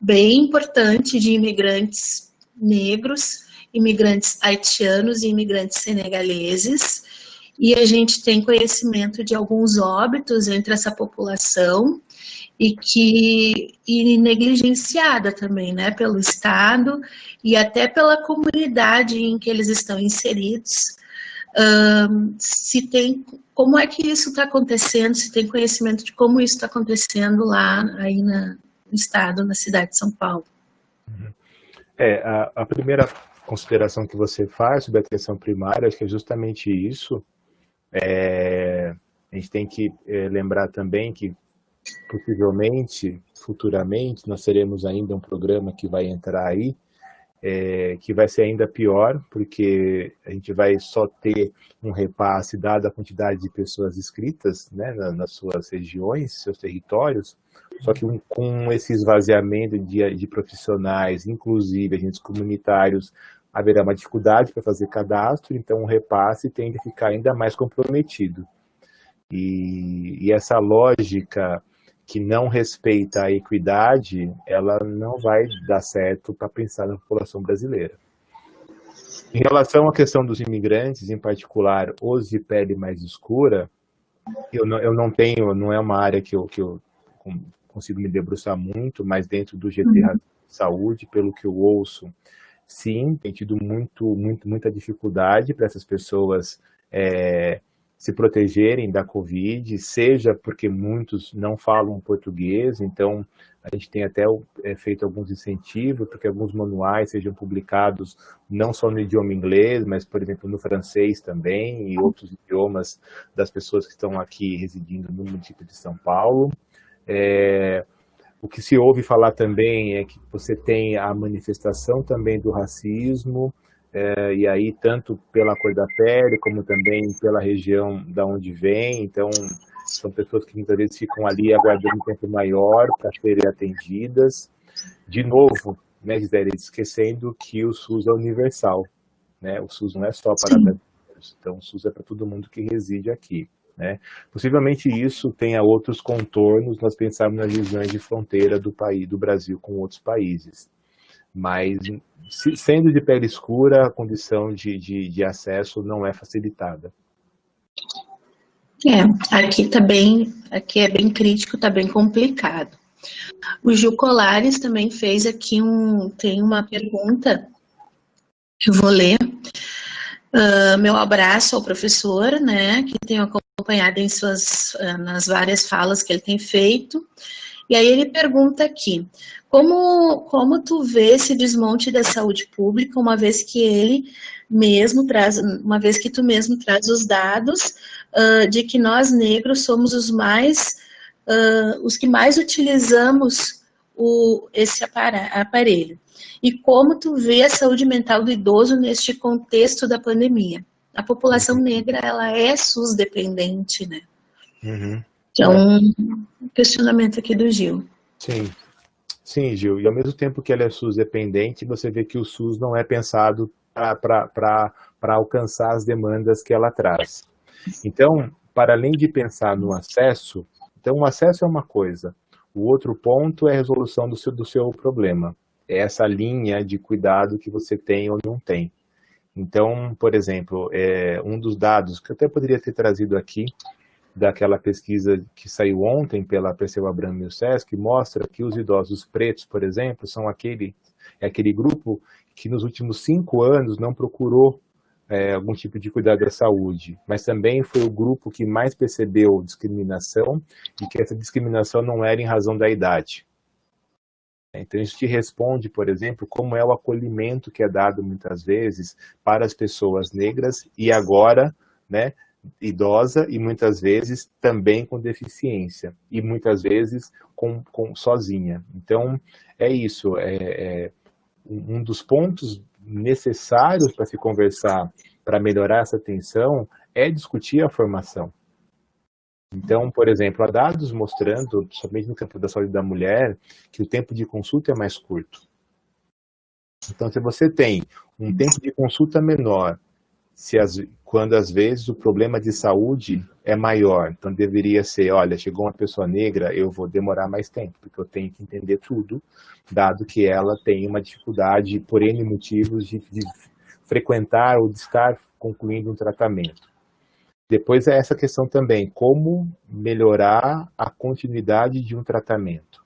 bem importante de imigrantes negros, imigrantes haitianos e imigrantes senegaleses, e a gente tem conhecimento de alguns óbitos entre essa população e negligenciada também, né, pelo Estado e até pela comunidade em que eles estão inseridos. Como é que isso está acontecendo, se tem conhecimento de como isso está acontecendo lá aí no Estado, na cidade de São Paulo? A primeira consideração que você faz sobre a atenção primária, acho que é justamente isso. A gente tem que lembrar também que, possivelmente, futuramente, nós teremos ainda um programa que vai entrar aí, que vai ser ainda pior, porque a gente vai só ter um repasse dada a quantidade de pessoas inscritas, né, nas suas regiões, seus territórios, só que com esse esvaziamento de profissionais, inclusive agentes comunitários, haverá uma dificuldade para fazer cadastro, então o repasse tende a ficar ainda mais comprometido. E essa lógica que não respeita a equidade, ela não vai dar certo para pensar na população brasileira. Em relação à questão dos imigrantes, em particular os de pele mais escura, eu não tenho, não é uma área que eu consigo me debruçar muito, mas dentro do GT Saúde, pelo que eu ouço, sim, tem tido muita dificuldade para essas pessoas se protegerem da Covid, seja porque muitos não falam português, então a gente tem até feito alguns incentivos para que alguns manuais sejam publicados não só no idioma inglês, mas, por exemplo, no francês também e outros idiomas das pessoas que estão aqui residindo no município de São Paulo. O que se ouve falar também é que você tem a manifestação também do racismo, e aí tanto pela cor da pele, como também pela região da onde vem. Então, são pessoas que muitas vezes ficam ali aguardando um tempo maior para serem atendidas. De novo, né, Gisele, esquecendo que o SUS é universal, né? O SUS não é só para brasileiros, então o SUS é para todo mundo que reside aqui, né? Possivelmente isso tenha outros contornos, nós pensarmos nas regiões de fronteira do Brasil com outros países. Mas, sendo de pele escura, a condição de acesso não é facilitada. Aqui é bem crítico, está bem complicado. O Gil Colares também fez aqui tem uma pergunta que eu vou ler. Meu abraço ao professor, né, que tenho acompanhado nas várias falas que ele tem feito. E aí ele pergunta aqui, como tu vê esse desmonte da saúde pública, uma vez que tu mesmo traz os dados de que nós negros somos os que mais utilizamos esse aparelho. E como tu vê a saúde mental do idoso neste contexto da pandemia? A população negra, ela é SUS dependente, né? Uhum. Então, um questionamento aqui do Gil. Sim, Gil. E ao mesmo tempo que ela é SUS dependente, você vê que o SUS não é pensado para alcançar as demandas que ela traz. Então, para além de pensar no acesso, então o acesso é uma coisa. O outro ponto é a resolução do seu problema. É essa linha de cuidado que você tem ou não tem. Então, por exemplo, um dos dados que eu até poderia ter trazido aqui, daquela pesquisa que saiu ontem pela Perseu Abramo e o SESC, mostra que os idosos pretos, por exemplo, são aquele grupo que nos últimos 5 anos não procurou algum tipo de cuidado da saúde, mas também foi o grupo que mais percebeu discriminação e que essa discriminação não era em razão da idade. Então, isso te responde, por exemplo, como é o acolhimento que é dado muitas vezes para as pessoas negras e agora, né, idosa e muitas vezes também com deficiência e muitas vezes sozinha. Então, é isso. Um dos pontos necessários para se conversar, para melhorar essa atenção, é discutir a formação. Então, por exemplo, há dados mostrando, somente no campo da saúde da mulher, que o tempo de consulta é mais curto. Então, se você tem um tempo de consulta menor, quando às vezes o problema de saúde é maior, então deveria ser, olha, chegou uma pessoa negra, eu vou demorar mais tempo, porque eu tenho que entender tudo, dado que ela tem uma dificuldade, por N motivos, de frequentar ou de estar concluindo um tratamento. Depois é essa questão também, como melhorar a continuidade de um tratamento.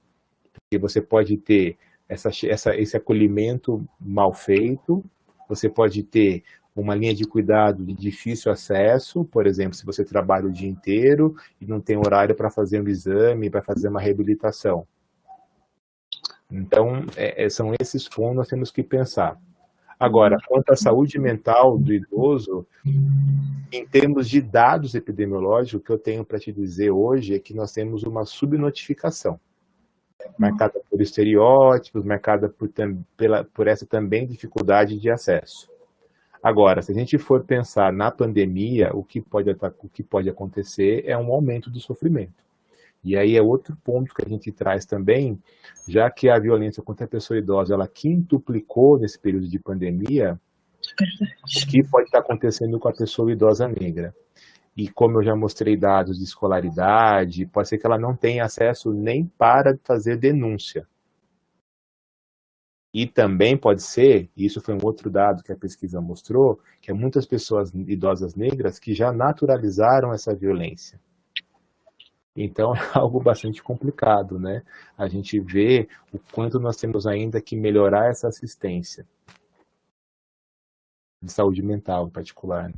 Porque você pode ter esse acolhimento mal feito, você pode ter uma linha de cuidado de difícil acesso, por exemplo, se você trabalha o dia inteiro e não tem horário para fazer um exame, para fazer uma reabilitação. Então, são esses pontos que nós temos que pensar. Agora, quanto à saúde mental do idoso, em termos de dados epidemiológicos, o que eu tenho para te dizer hoje é que nós temos uma subnotificação, marcada por estereótipos, marcada por essa também dificuldade de acesso. Agora, se a gente for pensar na pandemia, o que pode acontecer é um aumento do sofrimento. E aí é outro ponto que a gente traz também, já que a violência contra a pessoa idosa, ela quintuplicou nesse período de pandemia, o que pode estar acontecendo com a pessoa idosa negra. E como eu já mostrei dados de escolaridade, pode ser que ela não tenha acesso nem para fazer denúncia. E também pode ser, e isso foi um outro dado que a pesquisa mostrou, que muitas pessoas idosas negras que já naturalizaram essa violência. Então, é algo bastante complicado, né? A gente vê o quanto nós temos ainda que melhorar essa assistência de saúde mental, em particular.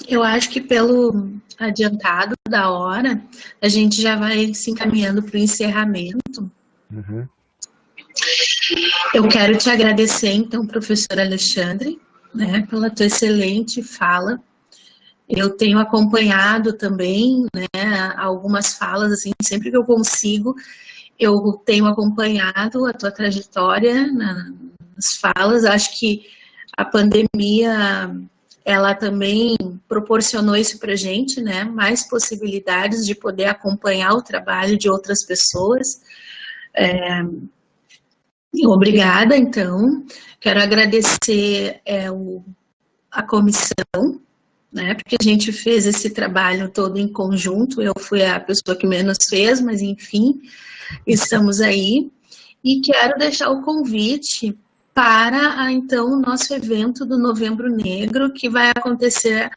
Eu acho que pelo adiantado da hora, a gente já vai se encaminhando para o encerramento. Uhum. Eu quero te agradecer, então, professor Alexandre, né, pela tua excelente fala. Eu tenho acompanhado também, né, algumas falas, assim, sempre que eu consigo, eu tenho acompanhado a tua trajetória nas falas. Acho que a pandemia, ela também proporcionou isso para a gente, né, mais possibilidades de poder acompanhar o trabalho de outras pessoas. Obrigada, então. Quero agradecer a comissão, né, porque a gente fez esse trabalho todo em conjunto. Eu fui a pessoa que menos fez, mas enfim, estamos aí. E quero deixar o convite para, então, o nosso evento do Novembro Negro, que vai acontecer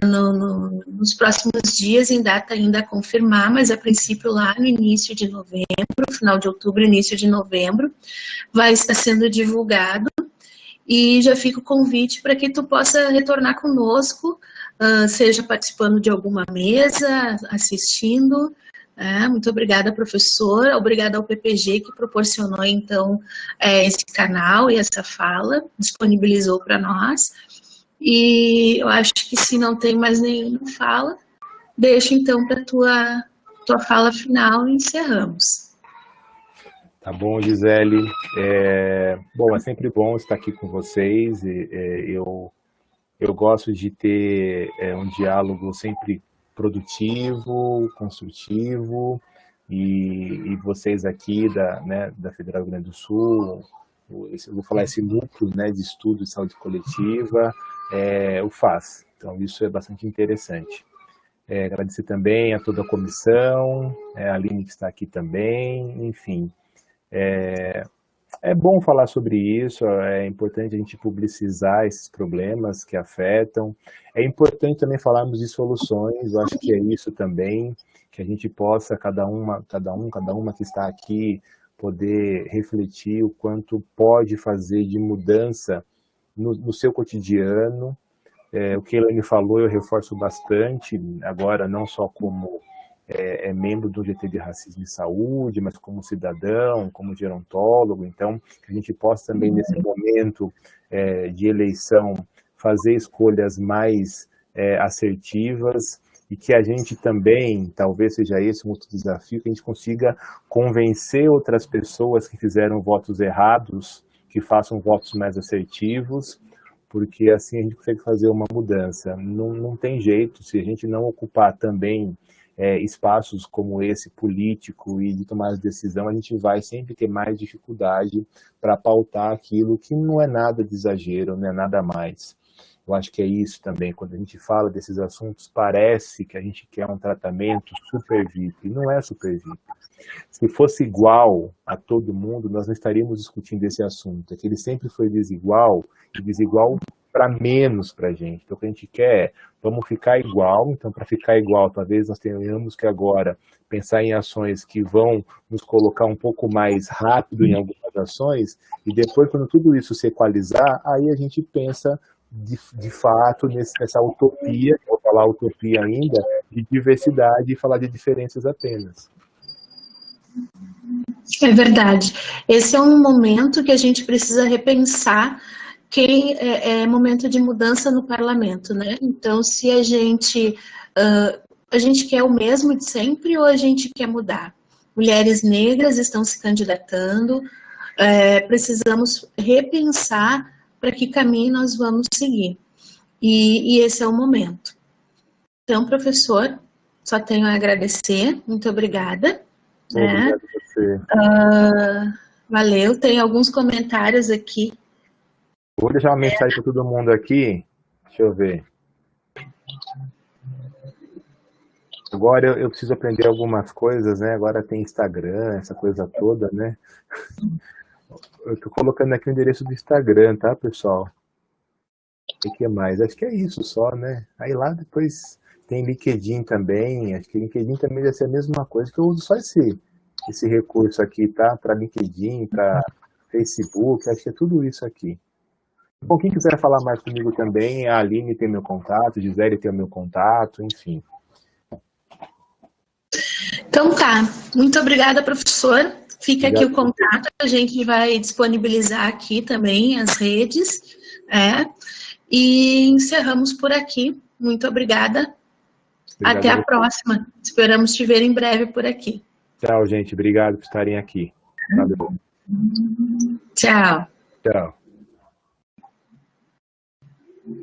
nos próximos dias, em data ainda a confirmar, mas a princípio lá no início de novembro, final de outubro, início de novembro, vai estar sendo divulgado, e já fica o convite para que tu possa retornar conosco, seja participando de alguma mesa, assistindo. Muito obrigada, professor, obrigada ao PPG que proporcionou, então, esse canal e essa fala, disponibilizou para nós, e eu acho que se não tem mais nenhuma fala, deixo, então, para tua fala final e encerramos. Tá bom, Gisele. Bom, é sempre bom estar aqui com vocês, eu gosto de ter um diálogo sempre produtivo, construtivo, e vocês aqui da Federal do Rio Grande do Sul, eu vou falar esse núcleo, né, de estudo de saúde coletiva, o FAS. Então, isso é bastante interessante. Agradecer também a toda a comissão, a Aline que está aqui também, enfim. É bom falar sobre isso, é importante a gente publicizar esses problemas que afetam, é importante também falarmos de soluções, eu acho que é isso também, que a gente possa, cada uma que está aqui, poder refletir o quanto pode fazer de mudança no seu cotidiano. O que a Elaine falou eu reforço bastante, agora não só como membro do GT de Racismo e Saúde, mas como cidadão, como gerontólogo, então que a gente possa também nesse momento de eleição fazer escolhas mais assertivas e que a gente também, talvez seja esse um outro desafio, que a gente consiga convencer outras pessoas que fizeram votos errados, que façam votos mais assertivos, porque assim a gente consegue fazer uma mudança. Não tem jeito, se a gente não ocupar também espaços como esse político e de tomar decisão, a gente vai sempre ter mais dificuldade para pautar aquilo que não é nada de exagero, não é nada mais. Eu acho que é isso também, quando a gente fala desses assuntos, parece que a gente quer um tratamento super VIP, e não é super VIP. Se fosse igual a todo mundo, nós não estaríamos discutindo esse assunto, é que ele sempre foi desigual, e desigual para menos para a gente. Então, o que a gente quer vamos ficar igual, então para ficar igual, talvez nós tenhamos que agora pensar em ações que vão nos colocar um pouco mais rápido em algumas ações, e depois, quando tudo isso se equalizar, aí a gente pensa de fato nessa utopia, vou falar utopia ainda, de diversidade e falar de diferenças apenas. É verdade. Esse é um momento que a gente precisa repensar que é momento de mudança no parlamento, né? Então, se a gente quer o mesmo de sempre ou a gente quer mudar? Mulheres negras estão se candidatando, precisamos repensar para que caminho nós vamos seguir. E esse é o momento. Então, professor, só tenho a agradecer, muito obrigada. Obrigado a você. Valeu, tem alguns comentários aqui. Vou deixar uma mensagem para todo mundo aqui, deixa eu ver. Agora eu preciso aprender algumas coisas, né? Agora tem Instagram, essa coisa toda, né? Eu tô colocando aqui o endereço do Instagram, tá, pessoal? O que mais? Acho que é isso só, né? Aí lá depois tem LinkedIn também, acho que LinkedIn também deve ser a mesma coisa, que eu uso só esse recurso aqui, tá? Para LinkedIn, para Facebook, acho que é tudo isso aqui. Bom, quem quiser falar mais comigo também, a Aline tem meu contato, a Gisele tem o meu contato, enfim. Então tá, muito obrigada, professor. Fica aqui o contato, a gente vai disponibilizar aqui também as redes, e encerramos por aqui. Muito obrigada. Até a próxima. Esperamos te ver em breve por aqui. Tchau, gente. Obrigado por estarem aqui. Valeu. Tchau. Tchau.